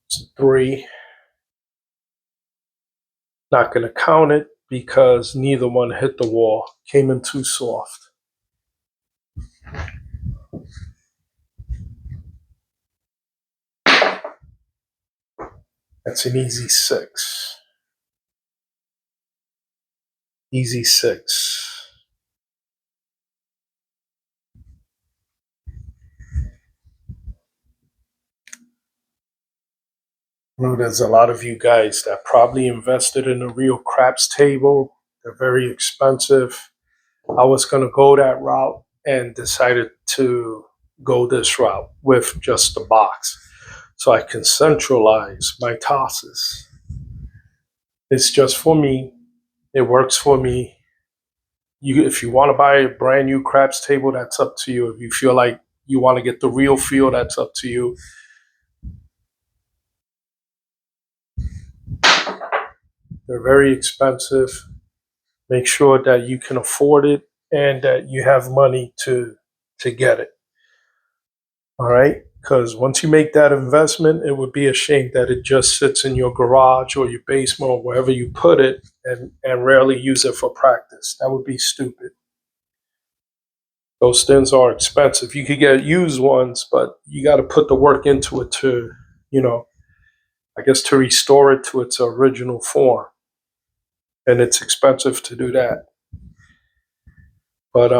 It's a 3. Not going to count it because neither one hit the wall. Came in too soft. That's an easy 6. Easy 6. I know there's a lot of you guys that probably invested in a real craps table. They're very expensive. I was going to go that route and decided to go this route with just the box so I can centralize my tosses. It's just for me. It works for me. If you want to buy a brand new craps table, that's up to you. If you feel like you want to get the real feel, that's up to you. They're very expensive. Make sure that you can afford it and that you have money to get it. All right? Because once you make that investment, it would be a shame that it just sits in your garage or your basement or wherever you put it and rarely use it for practice. That would be stupid. Those things are expensive. You could get used ones, but you got to put the work into it to, I guess to restore it to its original form. And it's expensive to do that. But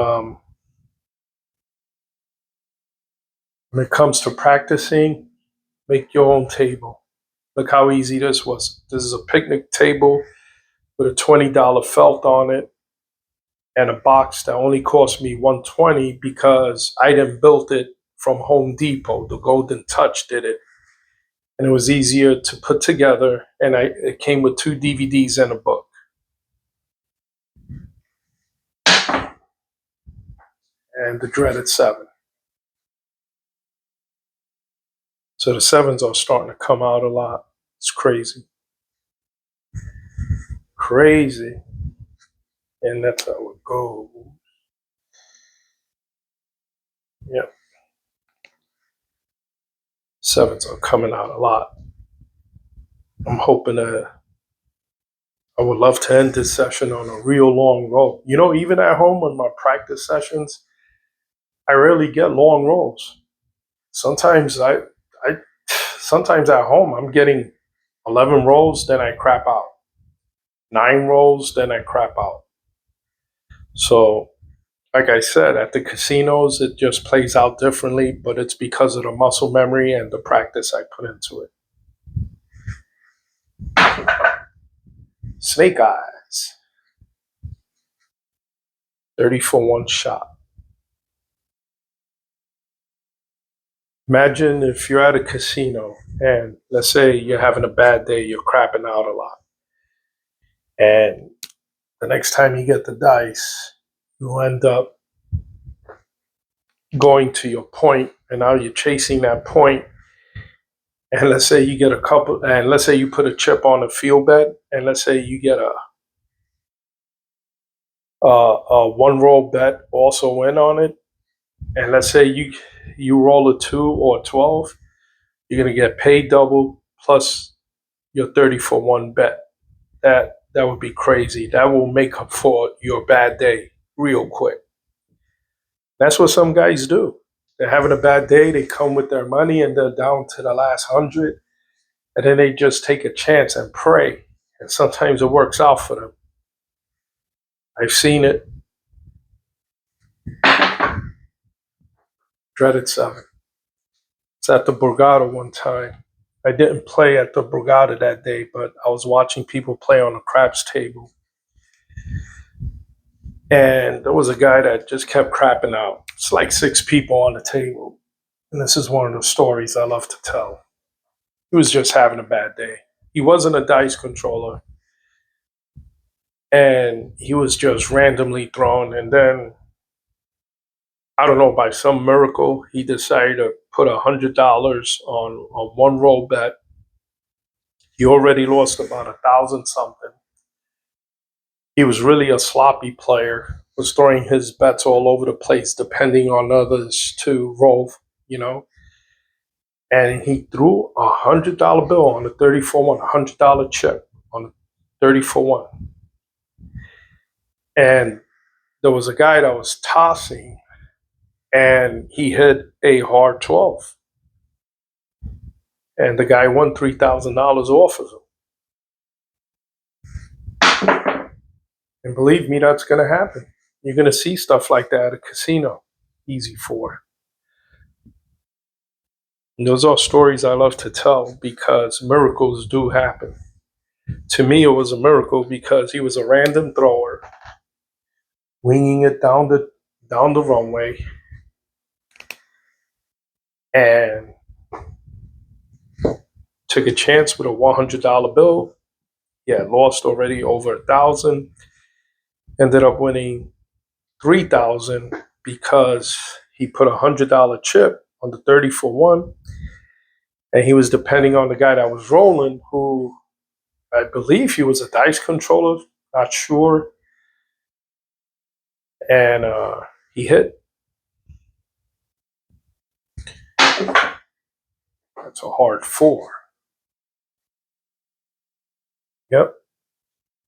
when it comes to practicing, make your own table. Look how easy this was. This is a picnic table with a $20 felt on it and a box that only cost me $120 because I didn't build it from Home Depot. The Golden Touch did it. And it was easier to put together, and it came with 2 DVDs and a book. And the dreaded 7. So the 7s are starting to come out a lot. It's crazy. Crazy. And that's how it goes. Yep. 7s are coming out a lot. I'm hoping that I would love to end this session on a real long roll. Even at home on my practice sessions, I rarely get long rolls. Sometimes sometimes at home I'm getting 11 rolls, then I crap out. 9 rolls, then I crap out. So, like I said, at the casinos, it just plays out differently, but it's because of the muscle memory and the practice I put into it. Snake eyes. 30 for one shot. Imagine if you're at a casino and let's say you're having a bad day, you're crapping out a lot. And the next time you get the dice, you'll end up going to your point, and now you're chasing that point. And let's say you get a couple, and let's say you put a chip on a field bet, and let's say you get a one roll bet also win on it, and let's say you roll a 2 or a 12, you're gonna get paid double plus your 30 for one bet. That would be crazy. That will make up for your bad day real quick. That's what some guys do. They're having a bad day, they come with their money and they're down to the last 100, and then they just take a chance and pray. And sometimes it works out for them. I've seen it. Dreaded 7. It's at the Borgata one time. I didn't play at the Borgata that day, but I was watching people play on a craps table. And there was a guy that just kept crapping out. It's like 6 people on the table. And this is one of the stories I love to tell. He was just having a bad day. He wasn't a dice controller. And he was just randomly thrown. And then I don't know, by some miracle, he decided to put $100 on one roll bet. He already lost about 1,000 something. He was really a sloppy player, was throwing his bets all over the place, depending on others to roll, you know. And he threw $100 bill on a 30-for-1, $100 chip on a 30-for-1. And there was a guy that was tossing, and he hit a hard 12. And the guy won $3,000 off of him. And believe me, that's going to happen. You're going to see stuff like that at a casino. Easy for. And those are stories I love to tell because miracles do happen. To me, it was a miracle because he was a random thrower, winging it down the runway, and took a chance with a $100 bill. He had lost already over 1,000. Ended up winning 3,000 because he put a $100 chip on the 30-for-1, and he was depending on the guy that was rolling, who I believe he was a dice controller, not sure, and he hit. That's a hard 4. Yep,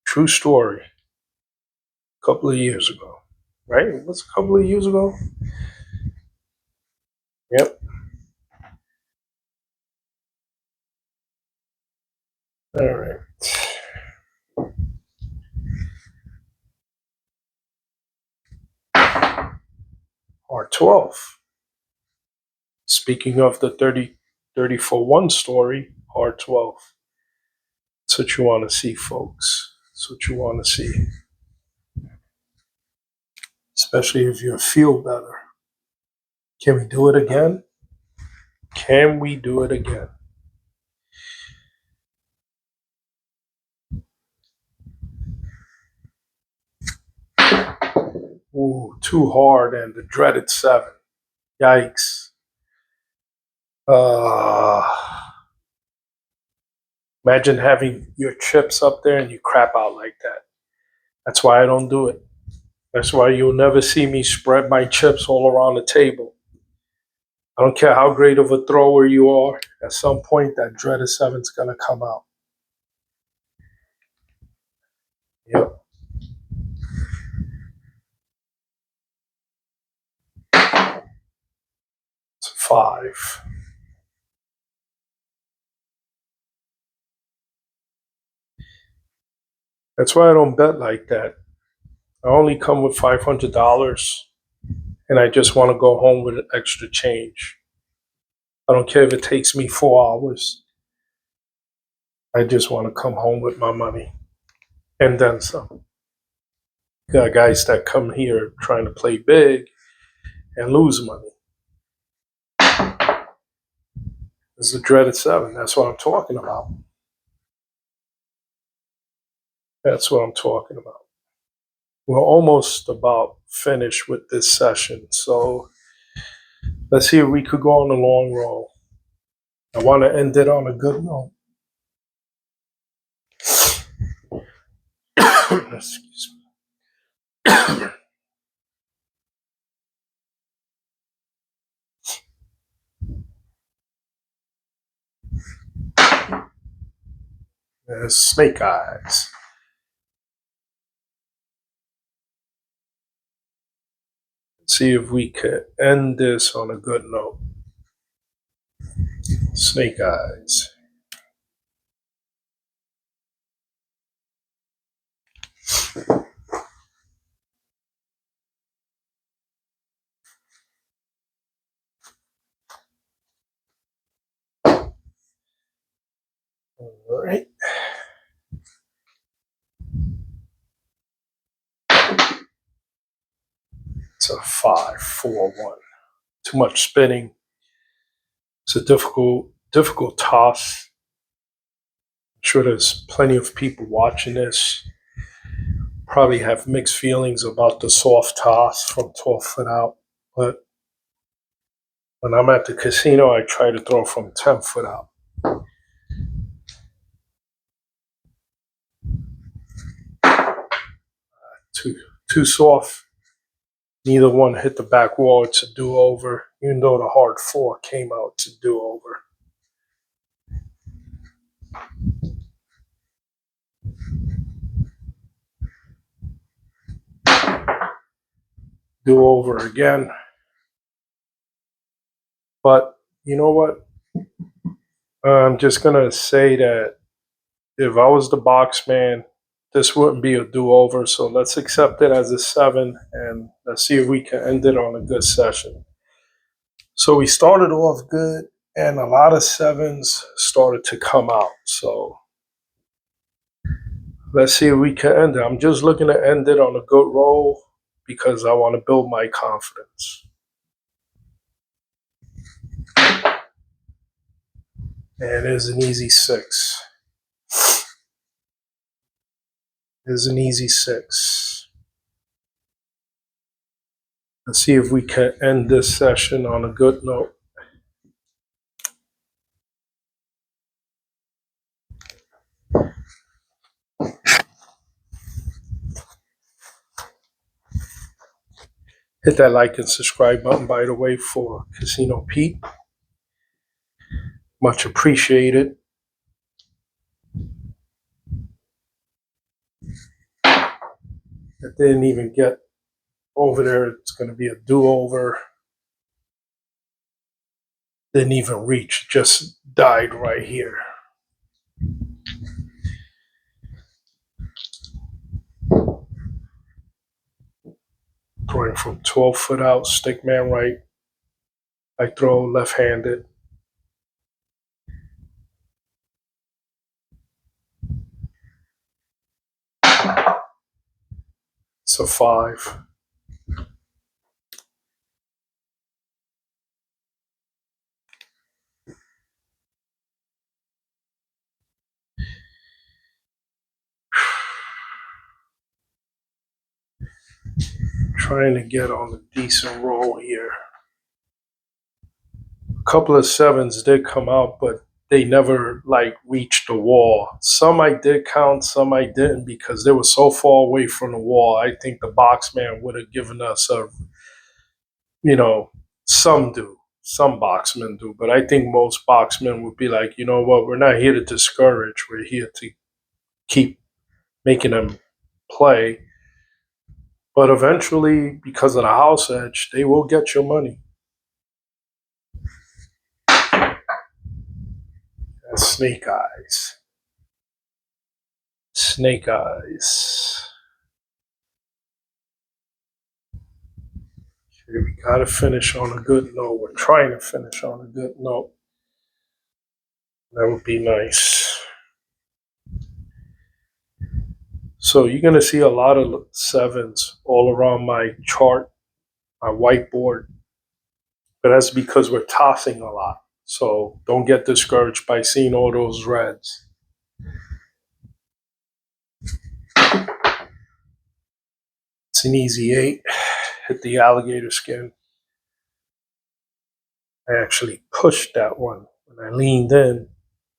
true story. A couple of years ago, right? It was a couple of years ago. Yep. All right. R12. Speaking of the 30-for-1 story, R12. That's what you want to see, folks. That's what you want to see. Especially if you feel better. Can we do it again? Can we do it again? Ooh, too hard and the dreaded 7. Yikes. Imagine having your chips up there and you crap out like that. That's why I don't do it. That's why you'll never see me spread my chips all around the table. I don't care how great of a thrower you are. At some point, that dreaded 7's going to come out. Yep. It's a 5. That's why I don't bet like that. I only come with $500, and I just want to go home with extra change. I don't care if it takes me 4 hours. I just want to come home with my money and then some. Got guys that come here trying to play big and lose money. This is the dreaded 7. That's what I'm talking about. That's what I'm talking about. We're almost about finished with this session, so let's see if we could go on a long roll. I want to end it on a good note. Excuse me. There's snake eyes. Let's see if we could end this on a good note. Snake eyes. All right. It's a 5-4-1. Too much spinning. It's a difficult toss. I'm sure there's plenty of people watching this. Probably have mixed feelings about the soft toss from 12 foot out. But when I'm at the casino, I try to throw from 10 foot out. Too too soft. Neither one hit the back wall. It's a do over, even though the hard four came out to do over. Do over again. But you know what? I'm just going to say that if I was the box man, this wouldn't be a do over. So let's accept it as a 7 and let's see if we can end it on a good session. So we started off good and a lot of 7s started to come out. So let's see if we can end it. I'm just looking to end it on a good roll because I want to build my confidence. And it's an easy 6. It's an easy 6. Let's see if we can end this session on a good note. Hit that like and subscribe button, by the way, for Casino Pete. Much appreciated. It didn't even get over there. It's going to be a do-over. Didn't even reach. Just died right here. Throwing from 12 foot out, stick man right. I throw left-handed. It's a 5. Trying to get on a decent roll here. A couple of 7s did come out, but they never reached the wall. Some I did count, some I didn't because they were so far away from the wall. I think the box man would have given us some do. Some boxmen do, but I think most boxmen would be like, you know what, we're not here to discourage. We're here to keep making them play. But eventually, because of the house edge, they will get your money. That's snake eyes. Snake eyes. Okay, we gotta finish on a good note. We're trying to finish on a good note. That would be nice. So you're gonna see a lot of 7s all around my chart, my whiteboard. But that's because we're tossing a lot. So don't get discouraged by seeing all those reds. It's an easy 8. Hit the alligator skin. I actually pushed that one. When I leaned in,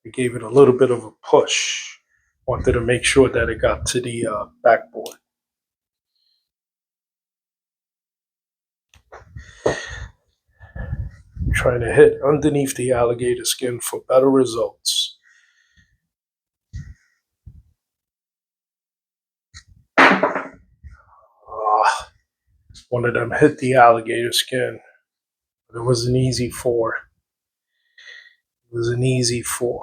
I gave it a little bit of a push. Wanted to make sure that it got to the backboard. Trying to hit underneath the alligator skin for better results. One of them hit the alligator skin. But it was an easy 4. It was an easy 4.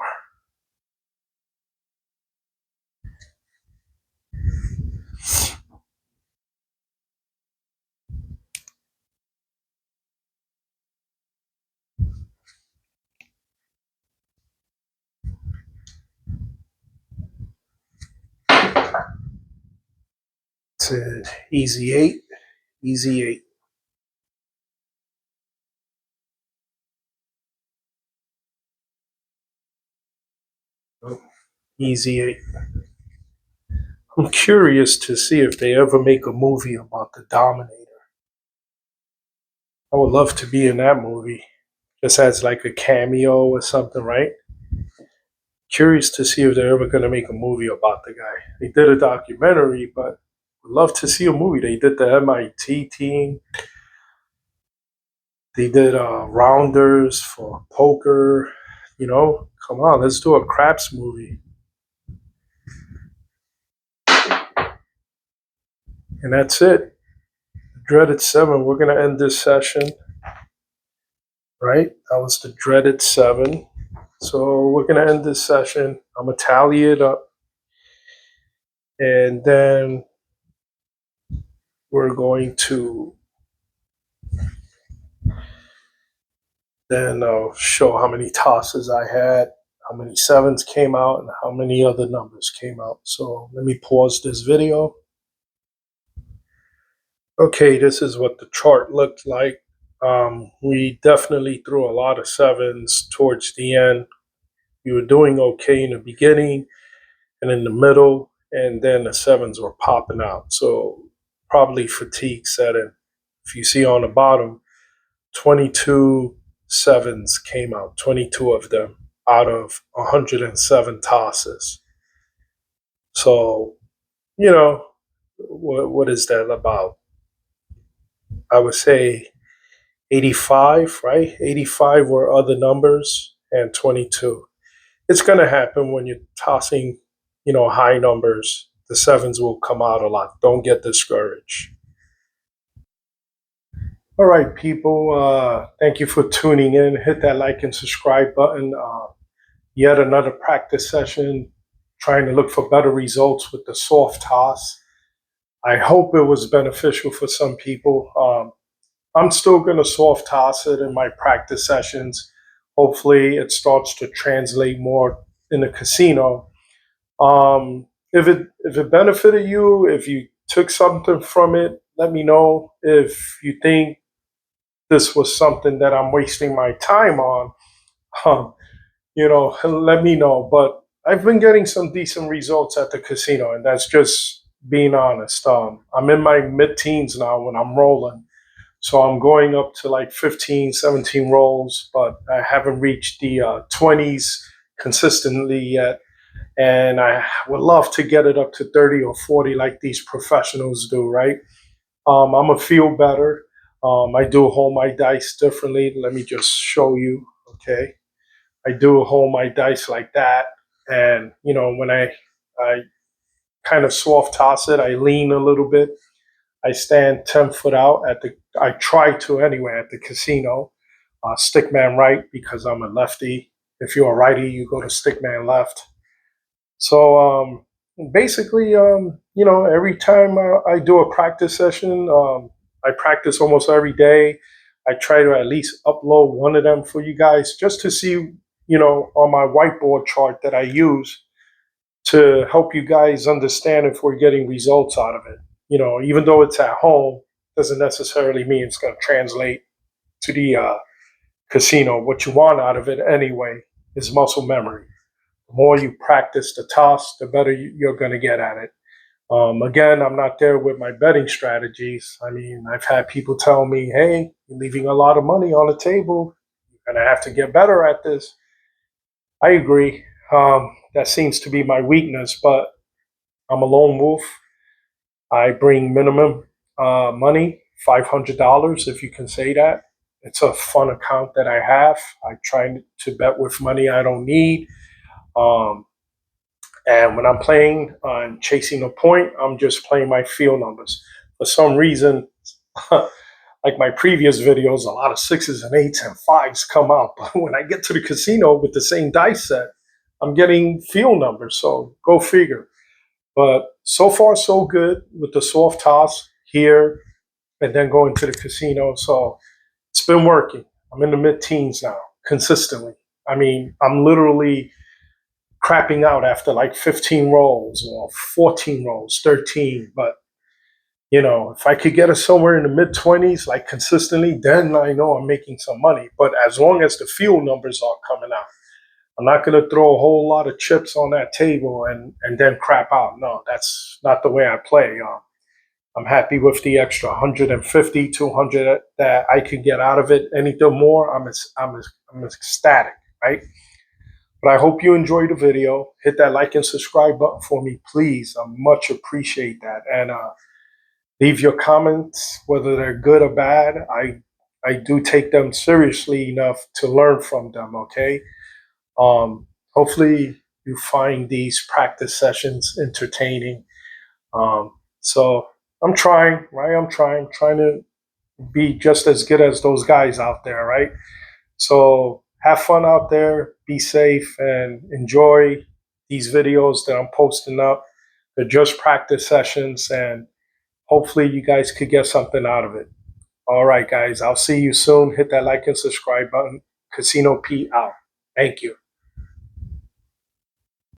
It's an easy 8. Easy 8. Oh, easy 8. I'm curious to see if they ever make a movie about the Dominator. I would love to be in that movie, just as like a cameo or something, right? Curious to see if they're ever going to make a movie about the guy. They did a documentary, but would love to see a movie. They did the MIT team. They did rounders for poker. Come on, let's do a craps movie. And that's it. Dreaded Seven. We're gonna end this session, right? That was the Dreaded Seven. So we're gonna end this session. I'm gonna tally it up, and then we're going to then show how many tosses I had, how many sevens came out, and how many other numbers came out. So let me pause this video. Okay, this is what the chart looked like. We definitely threw a lot of sevens towards the end. We were doing okay in the beginning and in the middle, and then the sevens were popping out. So probably fatigue set in. If you see on the bottom, 22 sevens came out, 22 of them out of 107 tosses. So, what is that about? I would say 85, right? 85 were other numbers and 22. It's going to happen when you're tossing, high numbers. The sevens will come out a lot. Don't get discouraged. All right, people. Thank you for tuning in. Hit that like and subscribe button. Yet another practice session, trying to look for better results with the soft toss. I hope it was beneficial for some people. I'm still going to soft toss it in my practice sessions. Hopefully, it starts to translate more in the casino. If it benefited you, if you took something from it, let me know. If you think this was something that I'm wasting my time on, um, let me know. But I've been getting some decent results at the casino, and that's just being honest. I'm in my mid-teens now when I'm rolling. So I'm going up to like 15, 17 rolls, but I haven't reached the 20s consistently yet. And I would love to get it up to 30 or 40 like these professionals do, right? I'm going to feel better. I do hold my dice differently. Let me just show you, okay? I do hold my dice like that. And, when I kind of soft toss it, I lean a little bit. I stand 10 foot out I try to anyway at the casino, stickman right because I'm a lefty. If you're a righty, you go to stickman left. So basically, every time I do a practice session, I practice almost every day. I try to at least upload one of them for you guys just to see, on my whiteboard chart that I use to help you guys understand if we're getting results out of it. Even though it's at home, doesn't necessarily mean it's going to translate to the casino. What you want out of it anyway is muscle memory. The more you practice the toss, the better you're going to get at it. Again, I'm not there with my betting strategies. I mean, I've had people tell me, hey, you're leaving a lot of money on the table. You're going to have to get better at this. I agree. That seems to be my weakness, but I'm a lone wolf. I bring minimum money, $500, if you can say that. It's a fun account that I have. I try to bet with money I don't need. Um, and when I'm playing and chasing a point, I'm just playing my field numbers. For some reason, like my previous videos, a lot of sixes and eights and fives come out. But when I get to the casino with the same dice set, I'm getting field numbers. So go figure. But so far, so good with the soft toss here and then going to the casino. So it's been working. I'm in the mid-teens now, consistently. I mean, I'm literally crapping out after like 15 rolls or 14 rolls, 13. But, if I could get us somewhere in the mid-20s, like consistently, then I know I'm making some money. But as long as the field numbers are coming out, I'm not going to throw a whole lot of chips on that table and then crap out. No, that's not the way I play. I'm happy with the extra 150, 200 that I could get out of it. Anything more, I'm ecstatic, right? But I hope you enjoyed the video. Hit that like and subscribe button for me, please. I much appreciate that. And leave your comments, whether they're good or bad. I do take them seriously enough to learn from them. Okay. Hopefully you find these practice sessions entertaining. So I'm trying, right? trying to be just as good as those guys out there, right? So have fun out there, be safe, and enjoy these videos that I'm posting up. They're just practice sessions, and hopefully you guys could get something out of it. All right, guys, I'll see you soon. Hit that like and subscribe button. Casino P out. Thank you.